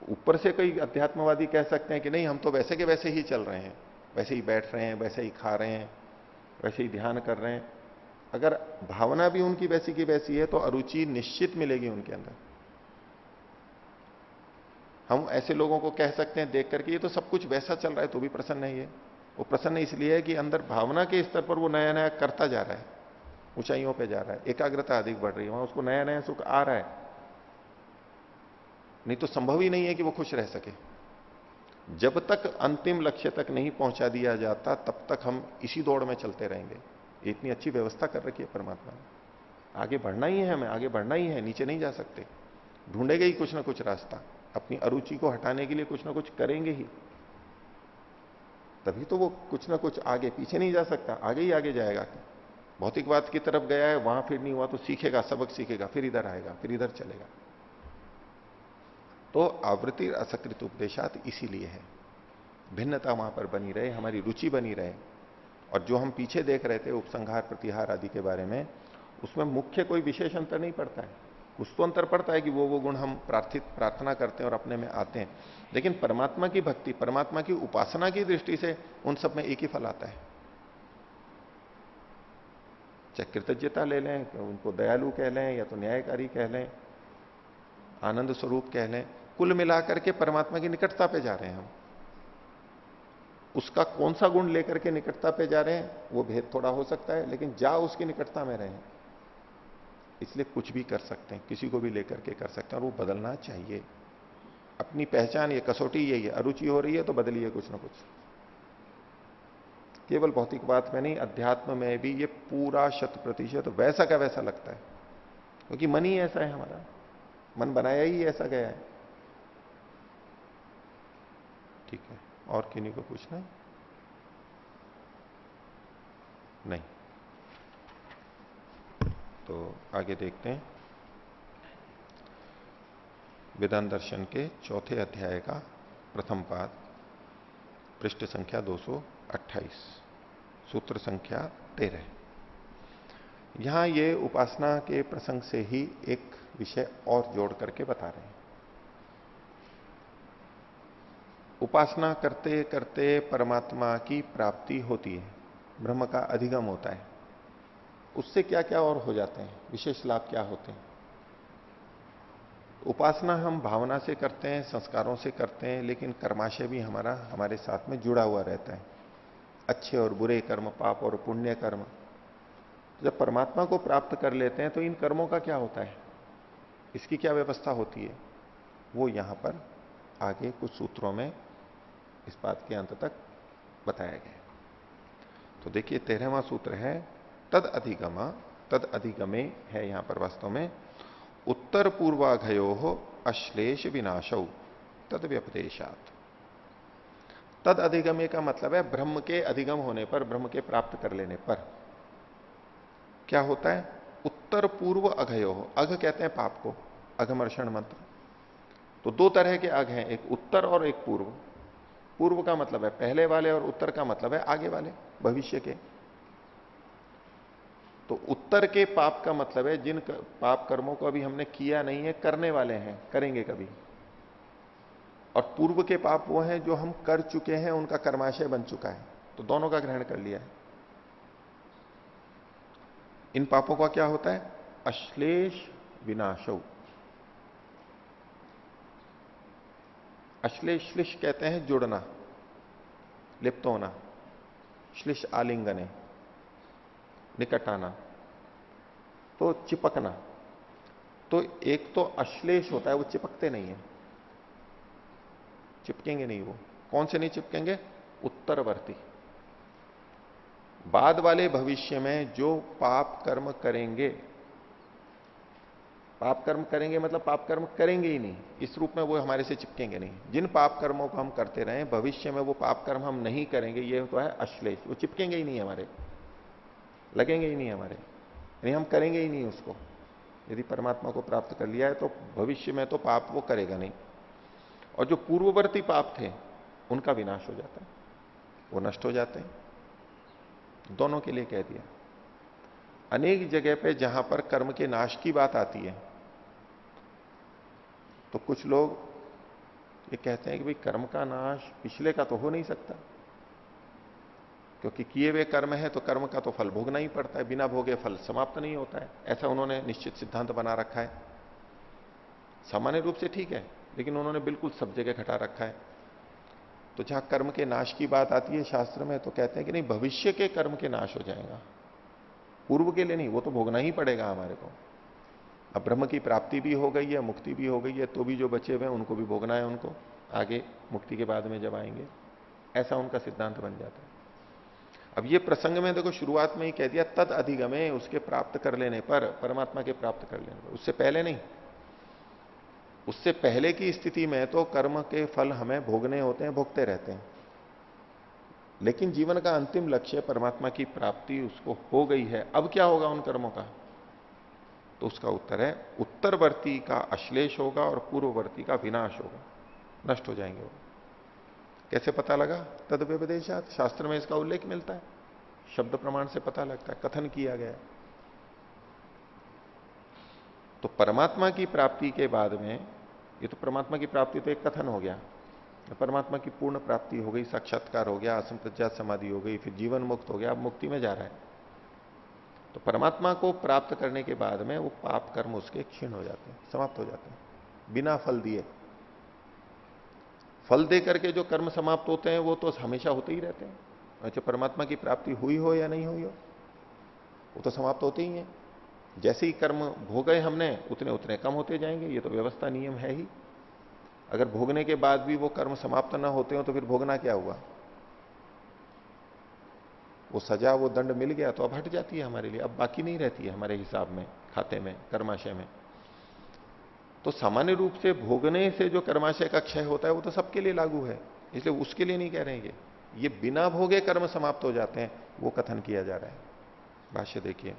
ऊपर से कई अध्यात्मवादी कह सकते हैं कि नहीं, हम तो वैसे के वैसे ही चल रहे हैं, वैसे ही बैठ रहे हैं, वैसे ही खा रहे हैं, वैसे ही ध्यान कर रहे हैं। अगर भावना भी उनकी वैसी की वैसी है तो अरुचि निश्चित मिलेगी उनके अंदर। हम ऐसे लोगों को कह सकते हैं देख करके ये तो सब कुछ वैसा चल रहा है तो भी प्रसन्न है। ये वो प्रसन्न इसलिए है कि अंदर भावना के स्तर पर वो नया नया करता जा रहा है, ऊंचाइयों पे जा रहा है, एकाग्रता अधिक बढ़ रही है, वहां उसको नया नया सुख आ रहा है। नहीं तो संभव ही नहीं है कि वो खुश रह सके। जब तक अंतिम लक्ष्य तक नहीं पहुंचा दिया जाता तब तक हम इसी दौड़ में चलते रहेंगे। इतनी अच्छी व्यवस्था कर रखी है परमात्मा ने। आगे बढ़ना ही है, हमें आगे बढ़ना ही है, नीचे नहीं जा सकते। ढूंढेगा ही कुछ ना कुछ रास्ता, अपनी अरुचि को हटाने के लिए कुछ ना कुछ करेंगे ही, तभी तो वो कुछ ना कुछ आगे, पीछे नहीं जा सकता, आगे ही आगे जाएगा। भौतिकवाद की तरफ गया है, वहां फिर नहीं हुआ तो सीखेगा, सबक सीखेगा, फिर इधर आएगा, फिर इधर चलेगा। तो आवृत्ति असकृत उपदेशात इसीलिए है, भिन्नता वहां पर बनी रहे, हमारी रुचि बनी रहे। और जो हम पीछे देख रहे थे उपसंहार प्रतिहार आदि के बारे में, उसमें मुख्य कोई विशेष अंतर नहीं पड़ता है। कुछ तो अंतर पड़ता है कि वो गुण हम प्रार्थना करते हैं और अपने में आते हैं, लेकिन परमात्मा की भक्ति, परमात्मा की उपासना की दृष्टि से उन सब में एक ही फल आता है। चाहे कृतज्ञता ले लें, उनको दयालु कह लें, या तो न्यायकारी कह लें, आनंद स्वरूप कह लें, कुल मिलाकर के परमात्मा की निकटता पे जा रहे हैं हम। उसका कौन सा गुण लेकर के निकटता पे जा रहे हैं वो भेद थोड़ा हो सकता है, लेकिन जा उसकी निकटता में रहे, इसलिए कुछ भी कर सकते हैं, किसी को भी लेकर के कर सकते हैं, और वो बदलना चाहिए। अपनी पहचान, ये कसौटी यही है, अरुचि हो रही है तो बदलिए कुछ ना कुछ। केवल भौतिक बात में नहीं, अध्यात्म में भी ये पूरा 100% वैसा का वैसा लगता है, क्योंकि मन ही ऐसा है हमारा, मन बनाया ही ऐसा गया है। ठीक है, और किन्हीं को पूछना है? नहीं, तो आगे देखते हैं। वेदांत दर्शन के चौथे अध्याय का प्रथम पाद, पृष्ठ संख्या 228, सूत्र संख्या 13। यहां ये उपासना के प्रसंग से ही एक विषय और जोड़ करके बता रहे हैं। उपासना करते करते परमात्मा की प्राप्ति होती है, ब्रह्म का अधिगम होता है। उससे क्या क्या और हो जाते हैं, विशेष लाभ क्या होते हैं? उपासना हम भावना से करते हैं, संस्कारों से करते हैं, लेकिन कर्माशय भी हमारा हमारे साथ में जुड़ा हुआ रहता है। अच्छे और बुरे कर्म, पाप और पुण्य कर्म। जब परमात्मा को प्राप्त कर लेते हैं तो इन कर्मों का क्या होता है, इसकी क्या व्यवस्था होती है, वो यहां पर आगे कुछ सूत्रों में इस बात के अंत तक बताया गया है। तो देखिए 13वां सूत्र है तद अधिगम, तद अधिगमे है यहां पर वास्तव में उत्तर पूर्वाघयो अश्लेष विनाशौ तद व्यपदेशात। तद अधिगमे का मतलब है ब्रह्म के अधिगम होने पर, ब्रह्म के प्राप्त कर लेने पर क्या होता है, उत्तर पूर्व अघयो, अघ कहते हैं पाप को, अघमर्षण मंत्र। तो दो तरह के अघ हैं, एक उत्तर और एक पूर्व। पूर्व का मतलब है पहले वाले और उत्तर का मतलब है आगे वाले, भविष्य के। तो उत्तर के पाप का मतलब है जिन पाप कर्मों को अभी हमने किया नहीं है, करने वाले हैं, करेंगे कभी। और पूर्व के पाप वो हैं जो हम कर चुके हैं, उनका कर्माशय बन चुका है। तो दोनों का ग्रहण कर लिया है। इन पापों का क्या होता है, अश्लेष विनाशौ। अश्लेष, श्लिष कहते हैं जुड़ना, लिप्त होना, श्लिष आलिंगने, निकट आना, तो चिपकना। तो एक तो अश्लेष होता है, वो चिपकते नहीं है, चिपकेंगे नहीं वो। कौन से नहीं चिपकेंगे, उत्तरवर्ती, बाद वाले भविष्य में जो पाप कर्म करेंगे। पाप कर्म करेंगे मतलब पाप कर्म करेंगे ही नहीं, इस रूप में वो हमारे से चिपकेंगे नहीं। जिन पाप कर्मों को हम करते रहे, भविष्य में वो पाप कर्म हम नहीं करेंगे, ये तो है अश्लेष। वो चिपकेंगे ही नहीं हमारे, लगेंगे ही नहीं हमारे, यानी हम करेंगे ही नहीं उसको। यदि परमात्मा को प्राप्त कर लिया है तो भविष्य में तो पाप वो करेगा नहीं। और जो पूर्ववर्ती पाप थे उनका विनाश हो जाता है, वो नष्ट हो जाते हैं। दोनों के लिए कह दिया। अनेक जगह पे जहां पर कर्म के नाश की बात आती है तो कुछ लोग ये कहते हैं कि भाई कर्म का नाश पिछले का तो हो नहीं सकता, क्योंकि किए हुए कर्म है तो कर्म का तो फल भोगना ही पड़ता है, बिना भोगे फल समाप्त नहीं होता है। ऐसा उन्होंने निश्चित सिद्धांत बना रखा है। सामान्य रूप से ठीक है, लेकिन उन्होंने बिल्कुल सब जगह घटा रखा है। तो जहां कर्म के नाश की बात आती है शास्त्र में, तो कहते हैं कि नहीं, भविष्य के कर्म के नाश हो जाएगा, पूर्व के लिए नहीं, वो तो भोगना ही पड़ेगा हमारे को। अब ब्रह्म की प्राप्ति भी हो गई है, मुक्ति भी हो गई है, तो भी जो बचे हुए हैं उनको भी भोगना है, उनको आगे मुक्ति के बाद में जब आएंगे। ऐसा उनका सिद्धांत बन जाता है। अब ये प्रसंग में देखो शुरुआत में ही कह दिया तद अधिगमे, उसके प्राप्त कर लेने पर, परमात्मा के प्राप्त कर लेने पर, उससे पहले नहीं। उससे पहले की स्थिति में तो कर्म के फल हमें भोगने होते हैं, भोगते रहते हैं। लेकिन जीवन का अंतिम लक्ष्य परमात्मा की प्राप्ति उसको हो गई है, अब क्या होगा उन कर्मों का? तो उसका उत्तर है उत्तरवर्ती का अश्लेष होगा और पूर्ववर्ती का विनाश होगा, नष्ट हो जाएंगे वो। कैसे पता लगा? तद व्यपदेशात, शास्त्र में इसका उल्लेख मिलता है, शब्द प्रमाण से पता लगता है, कथन किया गया है। तो परमात्मा की प्राप्ति के बाद में, ये तो परमात्मा की प्राप्ति तो एक कथन हो गया, परमात्मा की पूर्ण प्राप्ति हो गई, साक्षात्कार हो गया, असंप्रज्ञात समाधि हो गई, फिर जीवन मुक्त हो गया, अब मुक्ति में जा रहा है। तो परमात्मा को प्राप्त करने के बाद में वो पाप कर्म उसके क्षीण हो जाते हैं, समाप्त हो जाते हैं, बिना फल दिए। फल दे करके जो कर्म समाप्त होते हैं वो तो हमेशा होते ही रहते हैं। अच्छा, परमात्मा की प्राप्ति हुई हो या नहीं हुई हो, वो तो समाप्त होते ही हैं। जैसे ही कर्म भोगे हमने, उतने उतने कम होते जाएंगे, ये तो व्यवस्था नियम है ही। अगर भोगने के बाद भी वो कर्म समाप्त ना होते हो तो फिर भोगना क्या हुआ? वो सजा, वो दंड मिल गया तो अब हट जाती है हमारे लिए, अब बाकी नहीं रहती है हमारे हिसाब में, खाते में, कर्माशय में। तो सामान्य रूप से भोगने से जो कर्माशय का क्षय होता है वो तो सबके लिए लागू है, इसलिए उसके लिए नहीं कह रहे हैं। ये बिना भोगे कर्म समाप्त हो जाते हैं, वो कथन किया जा रहा है। भाष्य देखिए,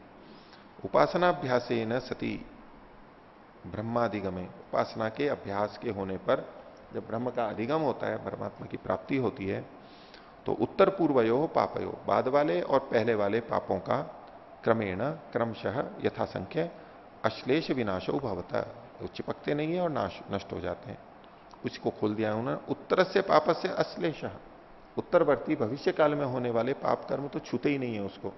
उपासनाभ्यासे न सती ब्रह्माधिगमे, उपासना के अभ्यास के होने पर जब ब्रह्म का अधिगम होता है, परमात्मा की प्राप्ति होती है, तो उत्तर पूर्वयो पापयो, बाद वाले और पहले वाले पापों का क्रमेण क्रमशः यथासंख्य अश्लेष विनाशो भवता, चिपकते नहीं है और नष्ट हो जाते हैं। उसको खोल दिया उन्होंने, उत्तर से पाप से अश्लेष, उत्तरवर्ती भविष्य काल में होने वाले पाप कर्म तो छूते ही नहीं है उसको।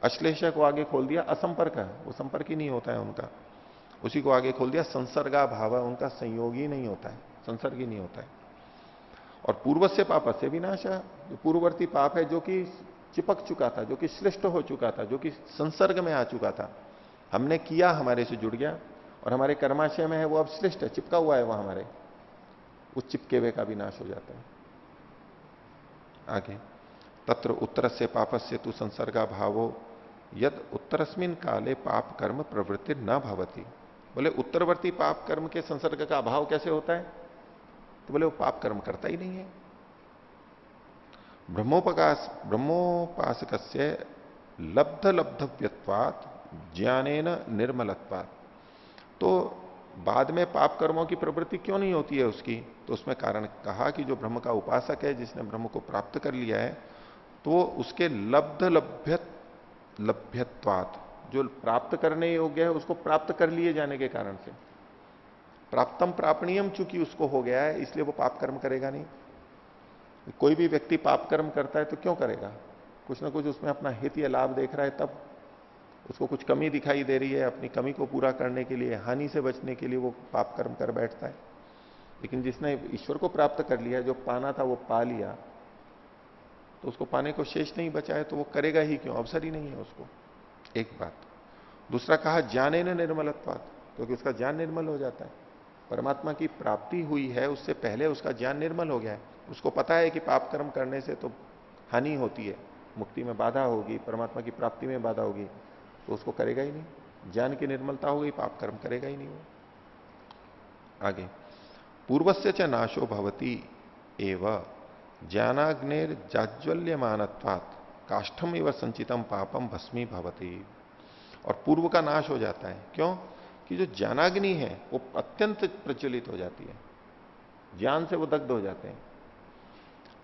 अश्लेष को आगे खोल दिया असंपर्क, वो संपर्क ही नहीं होता है उनका। उसी को आगे खोल दिया संसर्गा भाव, उनका संयोग ही नहीं होता है, संसर्ग ही नहीं होता है। और पूर्व से पाप से विनाश, जो पूर्ववर्ती पाप है जो कि चिपक चुका था, जो कि श्लिष्ट हो चुका था, जो कि संसर्ग में आ चुका था, हमने किया, हमारे से जुड़ गया और हमारे कर्माशय में है, वो अब श्लिष्ट है, चिपका हुआ है वह हमारे, उस चिपके हुए का विनाश हो जाता है। आगे तत्र उत्तर से पापस्य तु संसर्गा भावो यद उत्तरस्मिन काले पाप कर्म प्रवृत्ति न भवती। बोले उत्तरवर्ती पाप कर्म के संसर्ग का अभाव कैसे होता है? तो बोले वो पाप कर्म करता ही नहीं है। ब्रह्मोपासक लब्ध लब्धव्यत्वात् ज्ञानेन निर्मलत्वात्। तो बाद में पाप कर्मों की प्रवृत्ति क्यों नहीं होती है उसकी? तो उसमें कारण कहा कि जो ब्रह्म का उपासक है, जिसने ब्रह्म को प्राप्त कर लिया है, तो उसके लब्ध लभ्यत्वात्, जो प्राप्त करने योग्य है उसको प्राप्त कर लिए जाने के कारण से, प्राप्तम प्रापणीयम चूंकि उसको हो गया है, इसलिए वो पाप कर्म करेगा नहीं। कोई भी व्यक्ति पाप कर्म करता है तो क्यों करेगा? कुछ ना कुछ उसमें अपना हित या लाभ देख रहा है, तब उसको कुछ कमी दिखाई दे रही है, अपनी कमी को पूरा करने के लिए, हानि से बचने के लिए वो पाप कर्म कर बैठता है। लेकिन जिसने ईश्वर को प्राप्त कर लिया, जो पाना था वो पा लिया, तो उसको पाने को शेष नहीं बचा है, तो वो करेगा ही क्यों? अवसर ही नहीं है उसको। एक बात। दूसरा कहा ज्ञाने न निर्मलत्वात्, क्योंकि उसका ज्ञान निर्मल हो जाता है। परमात्मा की प्राप्ति हुई है, उससे पहले उसका ज्ञान निर्मल हो गया है। उसको पता है कि पाप कर्म करने से तो हानि होती है, मुक्ति में बाधा होगी, परमात्मा की प्राप्ति में बाधा होगी, तो उसको करेगा ही नहीं। ज्ञान की निर्मलता हो गई, पाप कर्म करेगा ही नहीं वो। आगे पूर्वस्य च नाशो भवति एव ज्ञानाग्नेर जाज्वल्यमानत्वात् काष्ठम एवं संचितम पापम भस्मी भवति। और पूर्व का नाश हो जाता है। क्यों? कि जो ज्ञानाग्नि है वो अत्यंत प्रज्वलित हो जाती है, ज्ञान से वो दग्ध हो जाते हैं।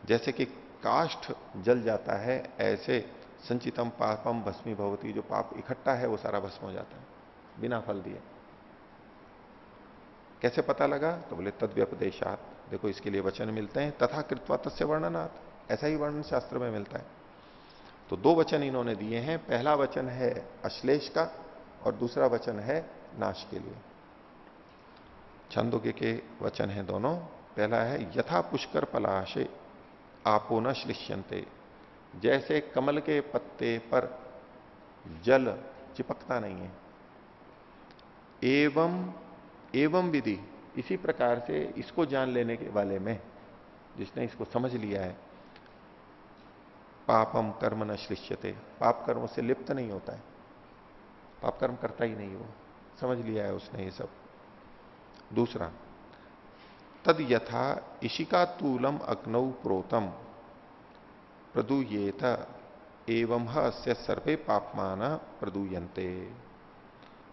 जैसे कि काष्ठ जल जाता है, ऐसे संचितम पापम भस्मी भवती, जो पाप इकट्ठा है वो सारा भस्म हो जाता है बिना फल दिए। कैसे पता लगा? तो बोले तद व्यपदेशात, देखो इसके लिए वचन मिलते हैं, तथा कृत्वा तस्य वर्णनात्, ऐसा ही वर्णन शास्त्र में मिलता है। तो दो वचन इन्होंने दिए हैं, पहला वचन है अश्लेष का और दूसरा वचन है नाश के लिए। छंदोग्य के वचन है दोनों। पहला है यथा पुष्कर पलाशे आपो न श्लिष्यन्ते, जैसे कमल के पत्ते पर जल चिपकता नहीं है, एवं विधि, इसी प्रकार से इसको जान लेने के वाले में, जिसने इसको समझ लिया है, पापम कर्म न श्लिष्यते, पाप कर्म से लिप्त नहीं होता है, पाप कर्म करता ही नहीं, वो समझ लिया है उसने ये सब। दूसरा तद यथा इशिका तूलम अग्नौ प्रोतम प्रदूयेत एवं अस्य सर्वे पापमान प्रदूयन्ते।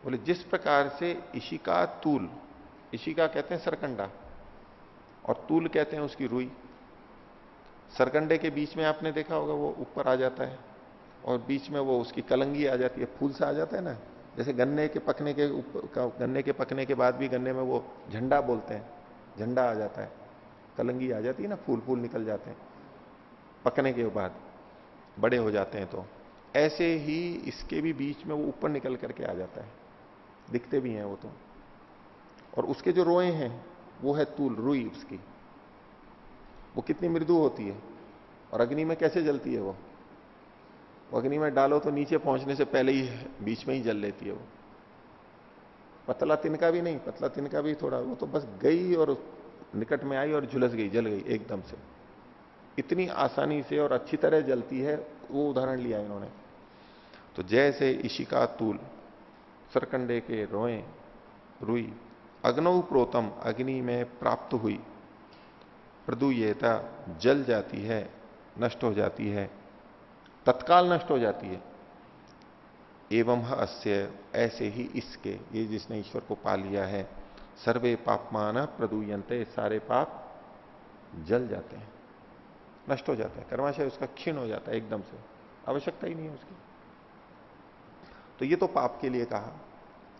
बोले जिस प्रकार से इशिका तूल, इशिका कहते हैं सरकंडा और तूल कहते हैं उसकी रुई। सरकंडे के बीच में आपने देखा होगा वो ऊपर आ जाता है और बीच में वो उसकी कलंगी आ जाती है, फूल सा आ जाता है ना। जैसे गन्ने के पकने के बाद भी गन्ने में वो झंडा बोलते हैं, झंडा आ जाता है, कलंगी आ जाती है ना, फूल फूल निकल जाते हैं पकने के बाद, बड़े हो जाते हैं। तो ऐसे ही इसके भी बीच में वो ऊपर निकल करके आ जाता है, दिखते भी हैं वो तो। और उसके जो रोए हैं वो है तूल, रुई उसकी, वो कितनी मृदु होती है और अग्नि में कैसे जलती है वो अग्नि में डालो तो नीचे पहुंचने से पहले ही बीच में ही जल लेती है वो। पतला तिनका भी नहीं, पतला तिनका भी थोड़ा, वो तो बस गई और निकट में आई और झुलस गई, जल गई एकदम से। इतनी आसानी से और अच्छी तरह जलती है, वो उदाहरण लिया इन्होंने। तो जैसे इशिका तूल, सरकंडे के रोए, रुई, अग्नौ प्रोतम, अग्नि में प्राप्त हुई, प्रदूयेता, जल जाती है, नष्ट हो जाती है, तत्काल नष्ट हो जाती है। एवं अस्य, ऐसे ही इसके, ये जिसने ईश्वर को पा लिया है, सर्वे पापमान प्रदूयन्ते, सारे पाप जल जाते हैं, नष्ट हो जाता है, कर्माशय उसका क्षीण हो जाता है एकदम से, आवश्यकता ही नहीं है उसकी। तो ये तो पाप के लिए कहा,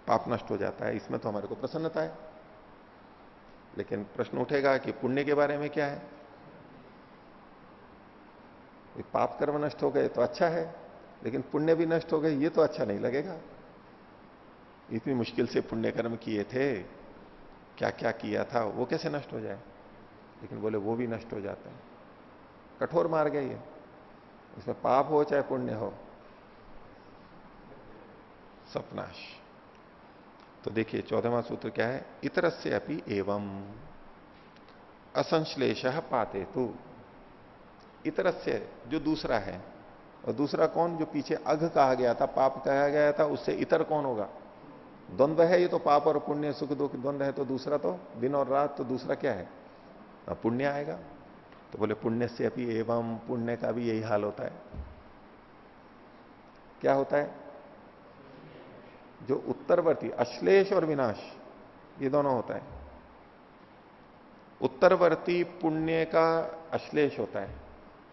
पाप नष्ट हो जाता है, इसमें तो हमारे को प्रसन्नता है। लेकिन प्रश्न उठेगा कि पुण्य के बारे में क्या है? पाप कर्म नष्ट हो गए तो अच्छा है, लेकिन पुण्य भी नष्ट हो गए ये तो अच्छा नहीं लगेगा। इतनी मुश्किल से पुण्य कर्म किए थे, क्या क्या किया था, वो कैसे नष्ट हो जाए? लेकिन बोले वो भी नष्ट हो जाता है। कठोर मार्ग है ये, इसमें पाप हो चाहे पुण्य हो, सब नाश। तो देखिए 14वां सूत्र क्या है? इतरस्य अपि एवं असंश्लेष पाते तु। इतरस्य जो दूसरा है, और दूसरा कौन? जो पीछे अघ कहा गया था, पाप कहा गया था, उससे इतर कौन होगा? द्वंद्व है ये तो, पाप और पुण्य, सुख दुख द्वंद्व है, तो दूसरा तो दिन और रात, तो दूसरा क्या है? पुण्य आएगा। तो बोले पुण्य से अपि एवं, पुण्य का भी यही हाल होता है। क्या होता है? जो उत्तरवर्ती अश्लेष और विनाश, ये दोनों होता है। उत्तरवर्ती पुण्य का अश्लेष होता है,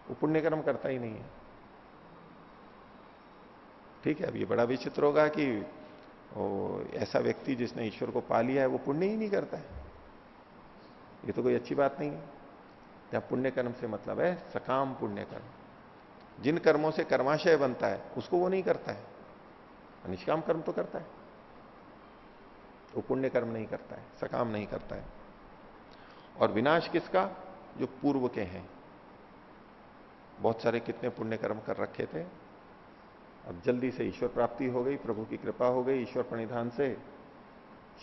वो पुण्य कर्म करता ही नहीं है। ठीक है, अब ये बड़ा विचित्र होगा कि ऐसा व्यक्ति जिसने ईश्वर को पा लिया है वो पुण्य ही नहीं करता है, ये तो कोई अच्छी बात नहीं है। जहां पुण्य कर्म से मतलब है सकाम पुण्य कर्म, जिन कर्मों से कर्माशय बनता है उसको वो नहीं करता है। निष्काम कर्म तो करता है, वो पुण्य कर्म नहीं करता है, सकाम नहीं करता है। और विनाश किसका? जो पूर्व के हैं। बहुत सारे कितने पुण्य कर्म कर रखे थे, अब जल्दी से ईश्वर प्राप्ति हो गई, प्रभु की कृपा हो गई, ईश्वर प्रणिधान से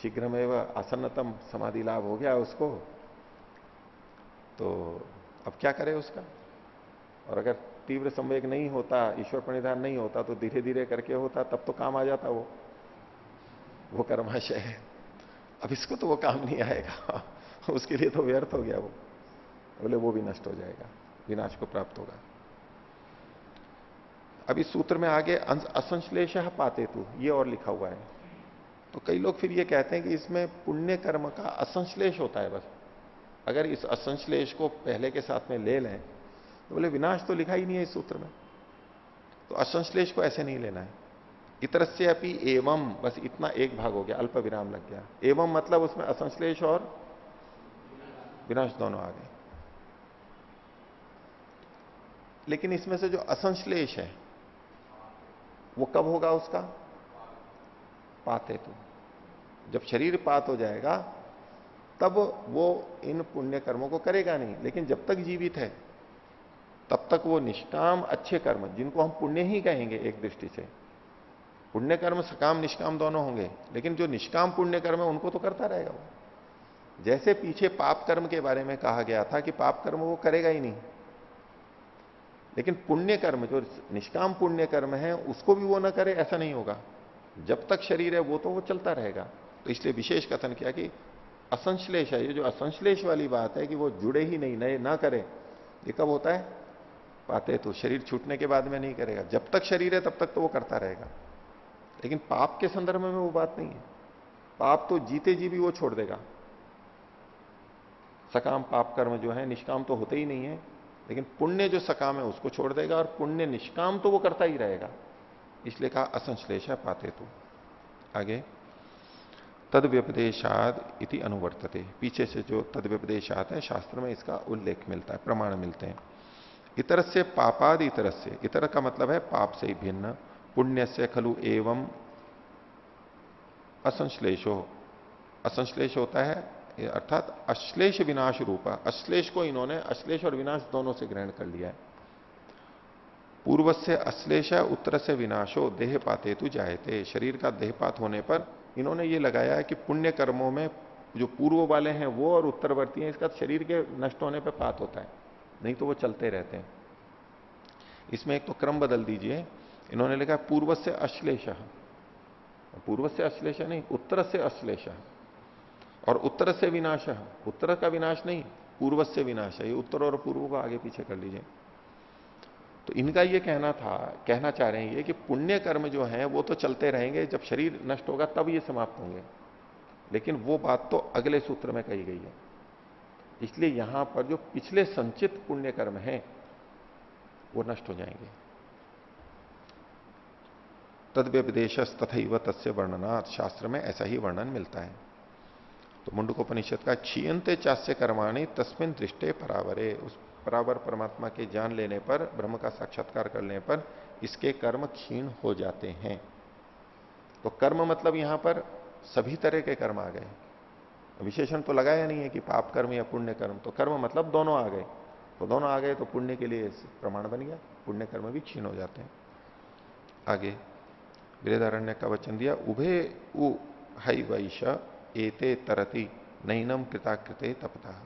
शीघ्रमेव आसन्नतम समाधि लाभ हो गया उसको, तो अब क्या करे उसका? और अगर तीव्र संवेग नहीं होता, ईश्वर प्रणिधान नहीं होता, तो धीरे धीरे करके होता, तब तो काम आ जाता वो कर्माशय है। अब इसको तो वो काम नहीं आएगा उसके लिए तो व्यर्थ हो गया वो। बोले वो भी नष्ट हो जाएगा, विनाश को प्राप्त होगा। अब इस सूत्र में आगे असंश्लेष पाते तू, ये और लिखा हुआ है। तो कई लोग फिर ये कहते हैं कि इसमें पुण्य कर्म का असंश्लेष होता है बस। अगर इस असंश्लेष को पहले के साथ में ले लें तो बोले विनाश तो लिखा ही नहीं है इस सूत्र में, तो असंश्लेष को ऐसे नहीं लेना है। इतरस्य अपि एवं, बस इतना एक भाग हो गया, अल्प विराम लग गया। एवं मतलब उसमें असंश्लेष और विनाश दोनों आ गए। लेकिन इसमें से जो असंश्लेष है वो कब होगा? उसका पाते तो, जब शरीर पात हो जाएगा तब वो इन पुण्य कर्मों को करेगा नहीं। लेकिन जब तक जीवित है तब तक वो निष्काम अच्छे कर्म, जिनको हम पुण्य ही कहेंगे एक दृष्टि से, पुण्य कर्म सकाम निष्काम दोनों होंगे, लेकिन जो निष्काम पुण्य कर्म है उनको तो करता रहेगा वो। जैसे पीछे पाप कर्म के बारे में कहा गया था कि पाप कर्म वो करेगा ही नहीं, लेकिन पुण्य कर्म जो निष्काम पुण्य कर्म है उसको भी वो ना करे, ऐसा नहीं होगा। जब तक शरीर है वो तो वो चलता रहेगा। तो इसलिए विशेष कथन किया कि असंश्लेष है, ये जो असंश्लेष वाली बात है कि वो जुड़े ही नहीं, नए ना करे, ये कब होता है? पाते तो, शरीर छूटने के बाद में नहीं करेगा। जब तक शरीर है तब तक तो वो करता रहेगा। लेकिन पाप के संदर्भ में वो बात नहीं है, पाप तो जीते जी भी वो छोड़ देगा। सकाम पाप कर्म जो है निष्काम तो होते ही नहीं है, लेकिन पुण्य जो सकाम है उसको छोड़ देगा, और पुण्य निष्काम तो वो करता ही रहेगा। इसलिए कहा असंश्लेष पाते तो। आगे तद व्यपदेशाद इति अनुवर्तते, पीछे से जो तद व्यपदेशाद है शास्त्र में इसका उल्लेख मिलता है, प्रमाण मिलते हैं। इतर से पापाद इतर से, इतर का मतलब है पाप से ही भिन्न, पुण्य से खलु एवं असंश्लेषो, असंश्लेष होता है अर्थात अश्लेष विनाश रूपा। अश्लेष को इन्होंने अश्लेष और विनाश दोनों से ग्रहण कर लिया है। पूर्व से अश्लेष उत्तर से विनाशो देह पाते तु जायते, शरीर का देहपात होने पर इन्होंने ये लगाया है कि पुण्य कर्मों में जो पूर्व वाले हैं वो और उत्तरवर्ती हैं, इसका शरीर के नष्ट होने पर पात होता है, नहीं तो वो चलते रहते हैं। इसमें एक तो क्रम बदल दीजिए, इन्होंने लिखा पूर्व से अश्लेष, पूर्व से अश्लेष नहीं, उत्तर से अश्लेष, और उत्तर से विनाश, उत्तर का विनाश नहीं, पूर्व से विनाश है। ये उत्तर और पूर्व को आगे पीछे कर लीजिए। तो इनका ये कहना था, कहना चाह रहे हैं ये कि पुण्य कर्म जो है वो तो चलते रहेंगे, जब शरीर नष्ट होगा तब ये समाप्त होंगे। लेकिन वो बात तो अगले सूत्र में कही गई है, इसलिए यहां पर जो पिछले संचित पुण्य कर्म हैं वो नष्ट हो जाएंगे। तद व्यपदेश तथैव तस्य वर्णनात्, शास्त्र में ऐसा ही वर्णन मिलता है। तो मुंडकोपनिषद का क्षीयंते चास्य कर्माणि तस्मिन दृष्टे परावरे, उस परावर परमात्मा के जान लेने पर, ब्रह्म का साक्षात्कार करने पर इसके कर्म क्षीण हो जाते हैं। तो कर्म मतलब यहां पर सभी तरह के कर्म आ गए, विशेषण तो लगाया नहीं है कि पाप कर्म या पुण्य कर्म, तो कर्म मतलब दोनों आ गए। तो दोनों आ गए तो पुण्य के लिए प्रमाण बन गया, पुण्य कर्म भी क्षीण हो जाते हैं। आगे बृहदारण्य का वचन दिया, उभे उ हई वैश एते तरति नैनम कृताकृते तपता।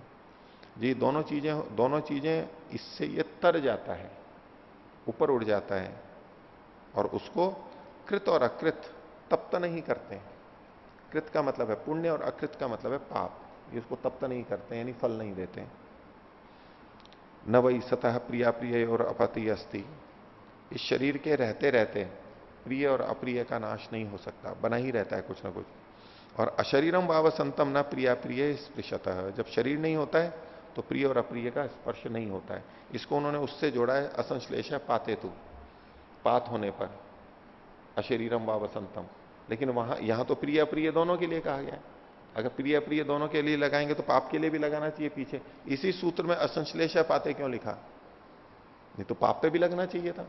जी दोनों चीजें इससे ये तर जाता है, ऊपर उड़ जाता है, और उसको कृत और अकृत तप्त नहीं करते हैं। कृत का मतलब है पुण्य और अकृत का मतलब है पाप, ये उसको तप्त नहीं करते यानी फल नहीं देते। न वही सतह प्रिया प्रिय और अपति अस्ति, इस शरीर के रहते रहते प्रिय और अप्रिय का नाश नहीं हो सकता, बना ही रहता है कुछ ना कुछ। और अशरीरम वावसंतम न प्रिया प्रिय स्पृशतः, जब शरीर नहीं होता है तो प्रिय और अप्रिय का स्पर्श नहीं होता है। इसको उन्होंने उससे जोड़ा है असंश्लेष पाते तु, पात होने पर अशरीरम वावसंतम। लेकिन वहां यहां तो प्रिय अप्रिय दोनों के लिए कहा गया है। अगर प्रिय अप्रिय दोनों के लिए लगाएंगे तो पाप के लिए भी लगाना चाहिए पीछे। इसी सूत्र में असंश्लेष पाते क्यों लिखा? नहीं तो पाप पे भी लगना चाहिए था।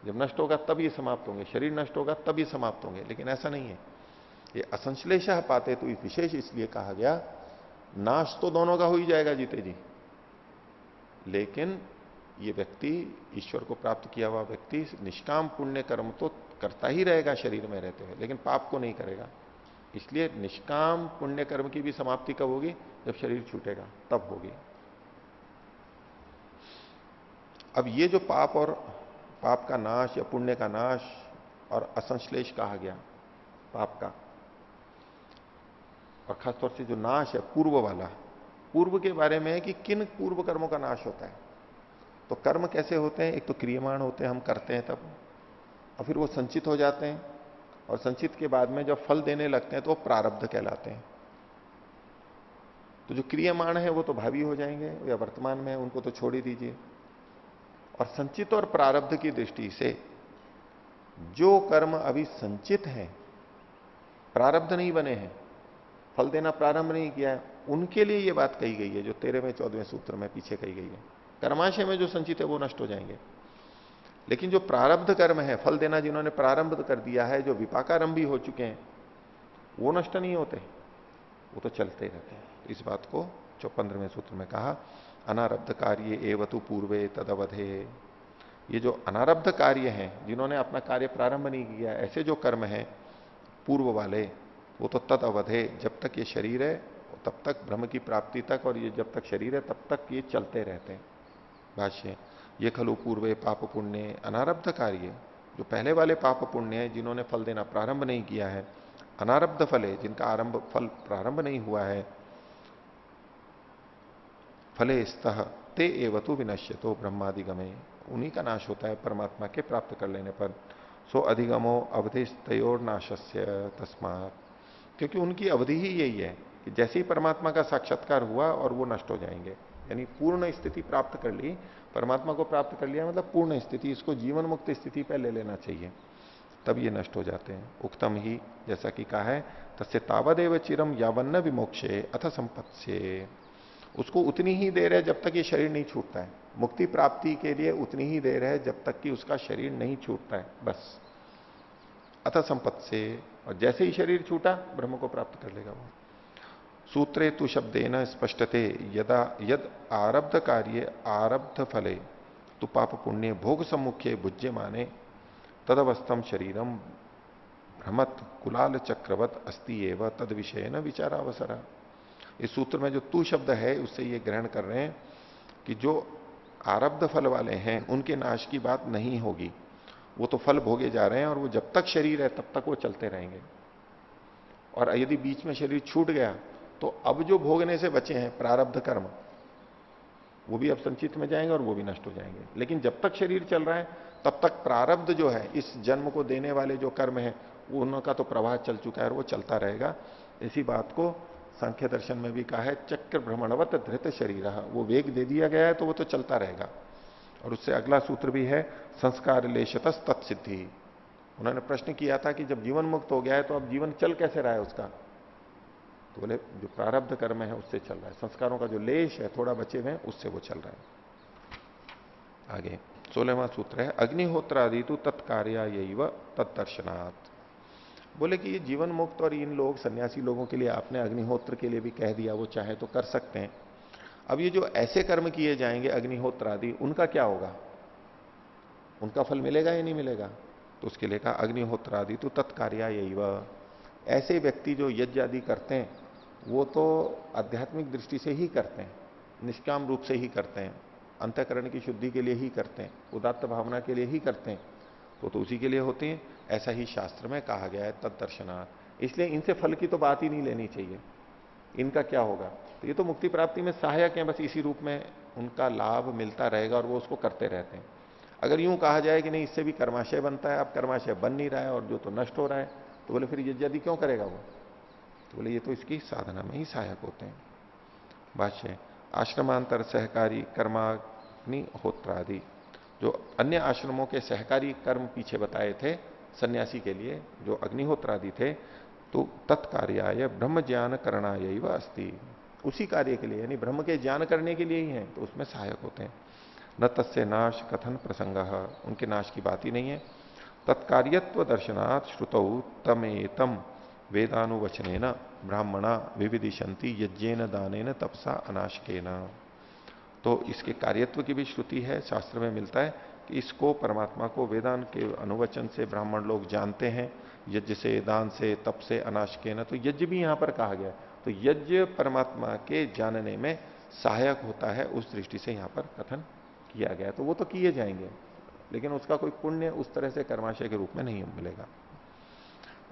जब नष्ट होगा तब ये समाप्त होंगे, शरीर नष्ट होगा तब ये समाप्त होंगे, लेकिन ऐसा नहीं है। ये असंश्लेष पाते तो विशेष इसलिए कहा गया, नाश तो दोनों का हो ही जाएगा जीते जी, लेकिन ये व्यक्ति, ईश्वर को प्राप्त किया हुआ व्यक्ति निष्काम पुण्य कर्म तो करता ही रहेगा शरीर में रहते हुए, लेकिन पाप को नहीं करेगा। इसलिए निष्काम पुण्य कर्म की भी समाप्ति कब होगी? जब शरीर छूटेगा तब होगी। अब ये जो पाप और पाप का नाश या पुण्य का नाश और असंश्लेष कहा गया पाप का, और खासतौर से जो नाश है पूर्व वाला, पूर्व के बारे में है कि किन पूर्व कर्मों का नाश होता है। तो कर्म कैसे होते हैं? एक तो क्रियमाण होते हैं, हम करते हैं तब, और फिर वो संचित हो जाते हैं, और संचित के बाद में जब फल देने लगते हैं तो वो प्रारब्ध कहलाते हैं। तो जो क्रियमाण है वो तो भावी हो जाएंगे, या वर्तमान में उनको तो छोड़ ही दीजिए। और संचित और प्रारब्ध की दृष्टि से जो कर्म अभी संचित हैं, प्रारब्ध नहीं बने हैं, फल देना प्रारंभ नहीं किया है, उनके लिए ये बात कही गई है जो 13वें 14वें सूत्र में पीछे कही गई है। कर्माशय में जो संचित है वो नष्ट हो जाएंगे, लेकिन जो प्रारब्ध कर्म है, फल देना जिन्होंने प्रारंभ कर दिया है, जो विपाकारंभी हो चुके हैं, वो नष्ट नहीं होते, वो तो चलते रहते हैं। इस बात को 15वें सूत्र में कहा, अनारब्ध कार्य एवतु पूर्वे तदवधे। ये जो अनारब्ध कार्य हैं, जिन्होंने अपना कार्य प्रारंभ नहीं किया, ऐसे जो कर्म हैं पूर्व वाले, वो तो तद अवधे, जब तक ये शरीर है तब तक, ब्रह्म की प्राप्ति तक, और ये जब तक शरीर है तब तक ये चलते रहते हैं। भाष्य, ये खलु पूर्वे पाप पुण्य अनारब्ध कार्य, जो पहले वाले पाप पुण्य है जिन्होंने फल देना प्रारंभ नहीं किया है, अनारब्ध फले, जिनका आरंभ फल प्रारंभ नहीं हुआ है, फले स्तः ते एवतु विनश्यतो ब्रह्मादिगमे, उन्हीं का नाश होता है परमात्मा के प्राप्त कर लेने पर। सो अधिगमो अवधिश तयोर नाशस्य तस्मात्, क्योंकि उनकी अवधि ही यही है कि जैसे ही परमात्मा का साक्षात्कार हुआ और वो नष्ट हो जाएंगे, यानी पूर्ण स्थिति प्राप्त कर ली, परमात्मा को प्राप्त कर लिया मतलब पूर्ण स्थिति, इसको जीवन मुक्त स्थिति पर ले लेना चाहिए, तब ये नष्ट हो जाते हैं। उक्तम ही, जैसा कि कहा है, तस्य तावदेव चिरम यावन्न विमोक्षे अथ संपत्स्य, उसको उतनी ही देर है जब तक ये शरीर नहीं छूटता है, मुक्ति प्राप्ति के लिए उतनी ही देर है जब तक कि उसका शरीर नहीं छूटता है, बस। अथ संपत्स्य, और जैसे ही शरीर छूटा ब्रह्म को प्राप्त कर लेगा वो। सूत्रे तु शब्देन स्पष्टते यदा यद आरब्ध कार्य आरब्ध फले तु पाप पुण्य भोग सम्मुख्ये भुज्य माने तदवस्थम शरीरम भ्रमत कुलाल चक्रवत अस्ति एव तद विषय न विचारावसरा। इस सूत्र में जो तू शब्द है उससे ये ग्रहण कर रहे हैं कि जो आरब्ध फल वाले हैं उनके नाश की बात नहीं होगी, वो तो फल भोगे जा रहे हैं और वो जब तक शरीर है तब तक वो चलते रहेंगे। और यदि बीच में शरीर छूट गया तो अब जो भोगने से बचे हैं प्रारब्ध कर्म, वो भी अब संचित में जाएंगे और वो भी नष्ट हो जाएंगे। लेकिन जब तक शरीर चल रहा है तब तक प्रारब्ध जो है, इस जन्म को देने वाले जो कर्म है, वो उनका तो प्रवाह चल चुका है और वो चलता रहेगा। इसी बात को सांख्य दर्शन में भी कहा है, चक्र भ्रमणवत धृत शरीर, वो वेग दे दिया गया है तो वो तो चलता रहेगा। और उससे अगला सूत्र भी है, संस्कार लेशतस तत्सिद्धि, उन्होंने प्रश्न किया था कि जब जीवन मुक्त हो गया है तो अब जीवन चल कैसे रहा है उसका? तो बोले जो प्रारब्ध कर्म है उससे चल रहा है, संस्कारों का जो लेश है थोड़ा बचे हुए उससे वो चल रहा है। आगे 16वां सूत्र है, अग्निहोत्रादि तो तत्कार्या यही व तत्दर्शनात्। बोले कि ये जीवन मुक्त और इन लोग सन्यासी लोगों के लिए आपने अग्निहोत्र के लिए भी कह दिया, वो चाहे तो कर सकते हैं। अब ये जो ऐसे कर्म किए जाएंगे अग्निहोत्र आदि, उनका क्या होगा? उनका फल मिलेगा या नहीं मिलेगा? तो उसके लिए कहा अग्निहोत्र आदि तो तत्कार्या यही व। ऐसे व्यक्ति जो यज्ञ आदि करते हैं वो तो आध्यात्मिक दृष्टि से ही करते हैं, निष्काम रूप से ही करते हैं, अंतःकरण की शुद्धि के लिए ही करते हैं, उदात्त भावना के लिए ही करते हैं, तो उसी के लिए होते हैं। ऐसा ही शास्त्र में कहा गया है तत्दर्शनात्। इसलिए इनसे फल की तो बात ही नहीं लेनी चाहिए, इनका क्या होगा? तो ये तो मुक्ति प्राप्ति में सहायक है, बस इसी रूप में उनका लाभ मिलता रहेगा और वो उसको करते रहते हैं। अगर यूं कहा जाए कि नहीं इससे भी कर्माशय बनता है, अब कर्माशय बन नहीं रहा है और जो तो नष्ट हो रहा है, तो बोले फिर ये यदि क्यों करेगा वो? तो बोले ये तो इसकी साधना में ही सहायक होते हैं। भाष्य, आश्रमांतर सहकारी कर्माग्नि होत्रादि, जो अन्य आश्रमों के सहकारी कर्म पीछे बताए थे सन्यासी के लिए जो अग्निहोत्रादि थे, तो तत्कार्याय ब्रह्म ज्ञान करणाय व अस्ति, उसी कार्य के लिए यानी ब्रह्म के ज्ञान करने के लिए ही है, तो उसमें सहायक होते हैं। न तस्य नाश कथन प्रसंग, उनके नाश की बात ही नहीं है। तत्कार्यत्व दर्शनात् श्रुतौ तमेतम वेदानुवचनेन ब्राह्मणा विविदिशंति यज्ञेन दानेन तपसा अनाशकेन। तो इसके कार्यत्व की भी श्रुति है, शास्त्र में मिलता है कि इसको परमात्मा को वेदान के अनुवचन से ब्राह्मण लोग जानते हैं, यज्ञ से, दान से, तप से, अनाशकेन। तो यज्ञ भी यहां पर कहा गया, तो यज्ञ परमात्मा के जानने में सहायक होता है, उस दृष्टि से यहां पर कथन किया गया। तो वो तो किए जाएंगे, लेकिन उसका कोई पुण्य उस तरह से कर्माशय के रूप में नहीं मिलेगा।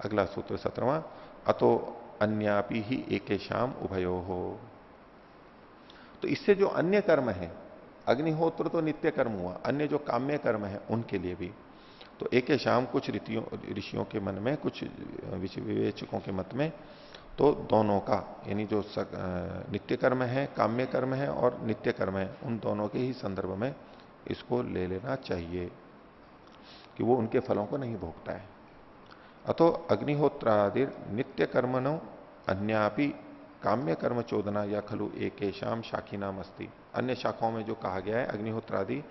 अगला सूत्र 17वां, अतो अन्यापि ही एकेशाम उभयो हो। तो इससे जो अन्य कर्म है, अग्निहोत्र तो नित्य कर्म हुआ, अन्य जो काम्य कर्म है उनके लिए भी तो एकेशाम, कुछ ऋषियों के मन में, कुछ विवेचकों के मत में तो दोनों का, यानी जो नित्य कर्म है, काम्य कर्म है और नित्य कर्म है, उन दोनों के ही संदर्भ में इसको ले लेना चाहिए कि वो उनके फलों को नहीं भोगता है। अतो अग्निहोत्रादि नित्य कर्मणो अन्यापि काम्य कर्म चोदना या खलु एकेशाम शाखी नाम अस्ति। अन्य शाखाओं में जो कहा गया है अग्निहोत्रादि,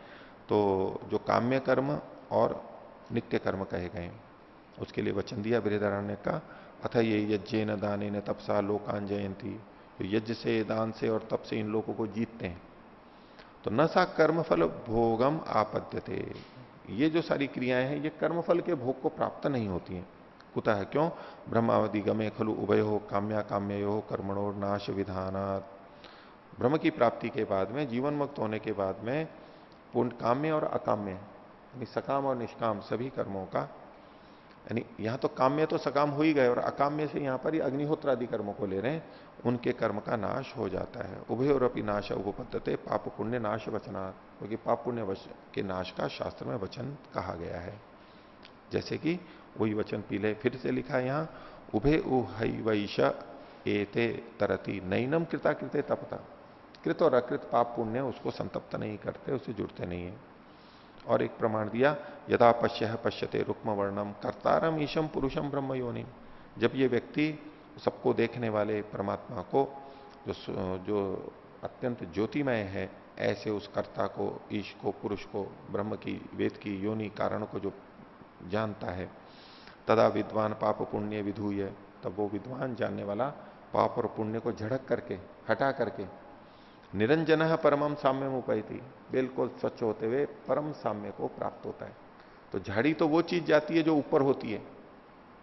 तो जो काम्य कर्म और नित्य कर्म कहे गए उसके लिए वचन दिया बृहदारण्य का, अथ ये यज्ञेन दानेन तपसा लोकान जयंती, जो यज्ञ से, दान से और तप से इन लोगों को जीतते हैं, तो न सा कर्मफल भोगम आपद्यते। ये जो सारी क्रियाएं हैं ये कर्मफल के भोग को प्राप्त नहीं होती हैं। कुतः है, क्यों? ब्रह्मावधि गमे खलु उभयो काम्या काम्यो कर्मणो नाश विधानात्। ब्रह्म की प्राप्ति के बाद में, जीवन मुक्त होने के बाद में पूर्ण काम्य और अकाम्य, यानी सकाम और निष्काम सभी कर्मों का, यानी यहां तो काम्य तो सकाम हो ही गए और अकाम्य से यहां पर ही अग्निहोत्र आदि कर्मों को ले रहे हैं, उनके कर्म का नाश हो जाता है। उभयोरपि नाश उपपद्यते पाप पुण्य नाश वचना, क्योंकि पाप पुण्य के नाश का शास्त्र में वचन कहा गया है। जैसे कि वही वचन पीले फिर से लिखा है यहां, उभे उहैवैष एते तरति नैनम कृता कृते तपता। कृत और अकृत पाप पुण्य उसको संतप्त नहीं करते, उससे जुड़ते नहीं है। और एक प्रमाण दिया, यदा पश्य पश्यते रुक्म वर्णम कर्तारम ईशम पुरुषम ब्रह्म योनि। जब ये व्यक्ति सबको देखने वाले परमात्मा को, जो अत्यंत ज्योतिमय है, ऐसे उस कर्ता को, ईश को, पुरुष को, ब्रह्म की, वेद की योनि कारण को जो जानता है, तदा विद्वान पाप पुण्य विधूय, तब वो विद्वान जानने वाला पाप और पुण्य को झड़क करके, हटा करके, निरंजन परमम साम्यम उपैति, बिल्कुल स्वच्छ होते हुए परम साम्य को प्राप्त होता है। तो झाड़ी तो वो चीज जाती है जो ऊपर होती है,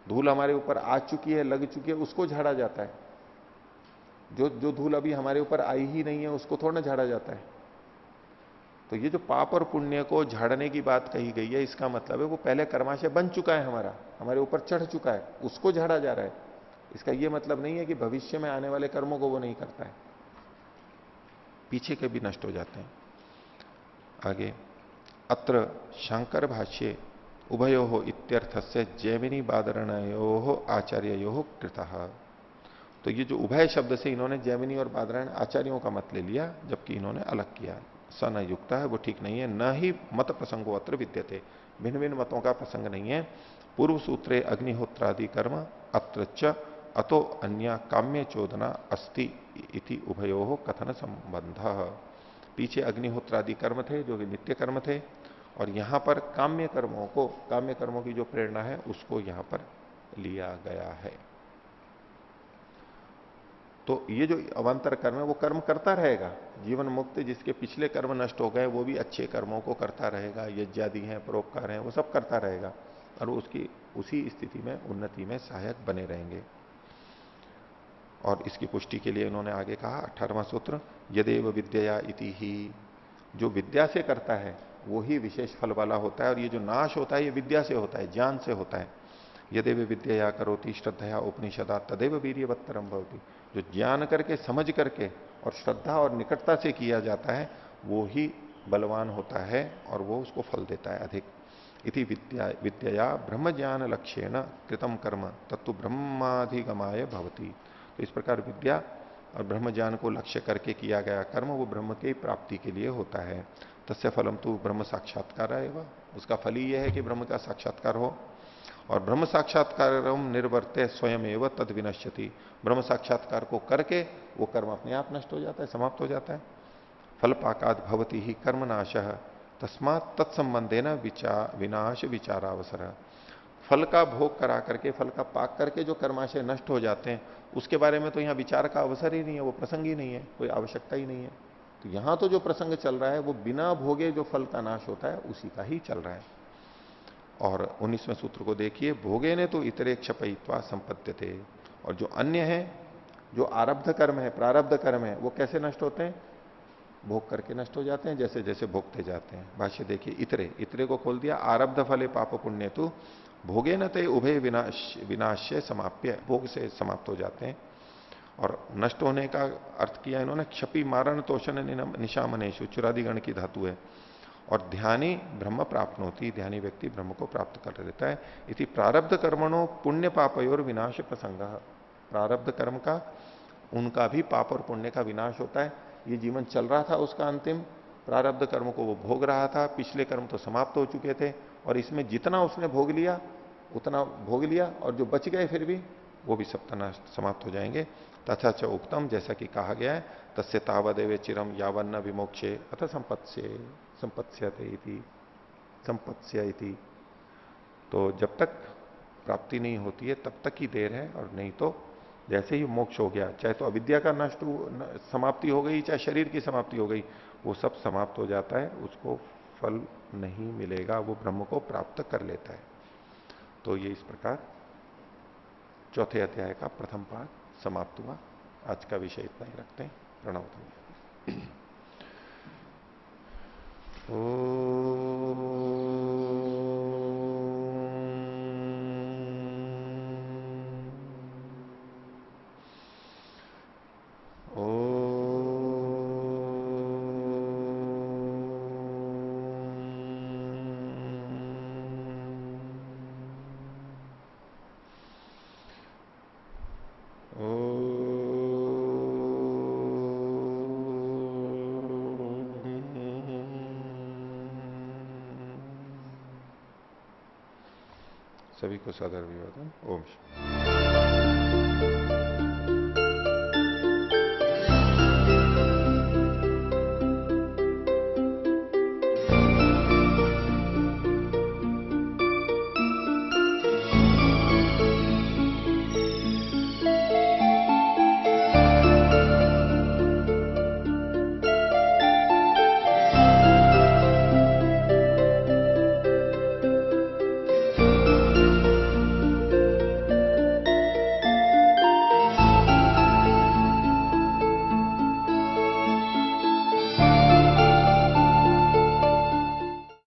धूल हमारे ऊपर आ चुकी है, लग चुकी है, उसको झाड़ा जाता है। जो धूल अभी हमारे ऊपर आई ही नहीं है उसको थोड़ा ना झाड़ा जाता है। तो ये जो पाप और पुण्य को झाड़ने की बात कही गई है, इसका मतलब है वो पहले कर्माशय बन चुका है, हमारे ऊपर चढ़ चुका है, उसको झाड़ा जा रहा है। इसका ये मतलब नहीं है कि भविष्य में आने वाले कर्मों को वो नहीं करता है, पीछे के भी नष्ट हो जाते हैं। आगे अत्र शंकर भाष्ये उभयो हो इत्यर्थस्य जैमिनी बादरणयो आचार्यो कृतः। तो ये जो उभय शब्द से इन्होंने जैमिनी और बादरायण आचार्यों का मत ले लिया, जबकि इन्होंने अलग किया। स न युक्त है, वो ठीक नहीं है। न ही मत प्रसंगो अत्र विद्यते, भिन्न भिन्न मतों का प्रसंग नहीं है। पूर्व सूत्रे अग्निहोत्रादि कर्म अत्र च अतो अन्य काम्य चोदना अस्ति इति उभयो कथन संबंध। पीछे अग्निहोत्रादि कर्म थे जो कि नित्य कर्म थे, और यहां पर काम्य कर्मों की जो प्रेरणा है उसको यहां पर लिया गया है। तो ये जो अवान्तर कर्म है वो कर्म करता रहेगा। जीवन मुक्त जिसके पिछले कर्म नष्ट हो गए वो भी अच्छे कर्मों को करता रहेगा, यज्ञादि हैं, परोपकार हैं, वो सब करता रहेगा और उसकी उसी स्थिति में उन्नति में सहायक बने रहेंगे। और इसकी पुष्टि के लिए इन्होंने आगे कहा 18वां सूत्र, यदेव विद्या इति ही, जो विद्या से करता है वो ही विशेष फल वाला होता है, और ये जो नाश होता है ये विद्या से होता है, ज्ञान से होता है। यदेव विद्या करोति श्रद्धया उपनिषदा तदेव वीर्यवत्तरम भवति, जो ज्ञान करके समझ करके और श्रद्धा और निकटता से किया जाता है वो ही बलवान होता है और वो उसको फल देता है अधिक। इति विद्या ब्रह्म ज्ञान लक्ष्येन कृतम कर्म तत्तु ब्रह्माधिगमाय भवति। तो इस प्रकार विद्या और ब्रह्म ज्ञान को लक्ष्य करके किया गया कर्म वो ब्रह्म की प्राप्ति के लिए होता है। तस्य फलम तो ब्रह्म साक्षात्कार आएगा, उसका फल ही यह है कि ब्रह्म का साक्षात्कार हो। और ब्रह्म साक्षात्कार निर्वर्ते स्वयं एवं तद विनश्यति, ब्रह्म साक्षात्कार को करके वो कर्म अपने आप नष्ट हो जाता है, समाप्त हो जाता है। फल पाकाद भवति ही कर्मनाश तस्मात् तत्संबंधे न विनाश विचारावसर। फल का भोग करा करके, फल का पाक करके जो कर्माशय नष्ट हो जाते हैं उसके बारे में तो यहां विचार का अवसर ही नहीं है, वो प्रसंग ही नहीं है, कोई आवश्यकता ही नहीं है। तो यहां तो जो प्रसंग चल रहा है वो बिना भोगे जो फल का नाश होता है उसी का ही चल रहा है। और 19वें सूत्र को देखिए, भोगे ने तो इतरे क्षपयित्वा संपद्यते, और जो अन्य है, जो आरब्ध कर्म है, प्रारब्ध कर्म है, वो कैसे नष्ट होते हैं? भोग करके नष्ट हो जाते हैं, जैसे जैसे भोगते जाते हैं। भाष्य देखिए, इतरे को खोल दिया, आरब्ध फले पाप पुण्य तो भोगे न ते उभय विनाश्य समाप्य, भोग से समाप्त हो जाते हैं। और नष्ट होने का अर्थ किया इन्होंने क्षपि मारण तोषण निशामनेशु, चुरादिगण की धातु है। और ध्यानी ब्रह्म प्राप्त होती, ध्यानी व्यक्ति ब्रह्म को प्राप्त कर लेता है। इति प्रारब्ध कर्मणों पुण्य पापयोर विनाश प्रसंग, प्रारब्ध कर्म का उनका भी पाप और पुण्य का विनाश होता है। ये जीवन चल रहा था उसका अंतिम, प्रारब्ध कर्म को वो भोग रहा था, पिछले कर्म तो समाप्त हो चुके थे, और इसमें जितना उसने भोग लिया उतना भोग लिया, और जो बच गए फिर भी वो भी सब समाप्त हो जाएंगे। तथा च उक्तम, जैसा कि कहा गया है, तस्य तावदेव चिरम यावन्न विमोक्षे अथ संपत्स्य इति। तो जब तक प्राप्ति नहीं होती है तब तक ही देर है, और नहीं तो जैसे ही मोक्ष हो गया, चाहे तो अविद्या का नष्ट समाप्ति हो गई, चाहे शरीर की समाप्ति हो गई, वो सब समाप्त हो जाता है, उसको फल नहीं मिलेगा, वो ब्रह्म को प्राप्त कर लेता है। तो ये इस प्रकार चौथे अध्याय का प्रथम पाठ समाप्त हुआ। आज का विषय इतना ही रखते हैं। प्रणव। सभी को सादर अभिवादन। ओम।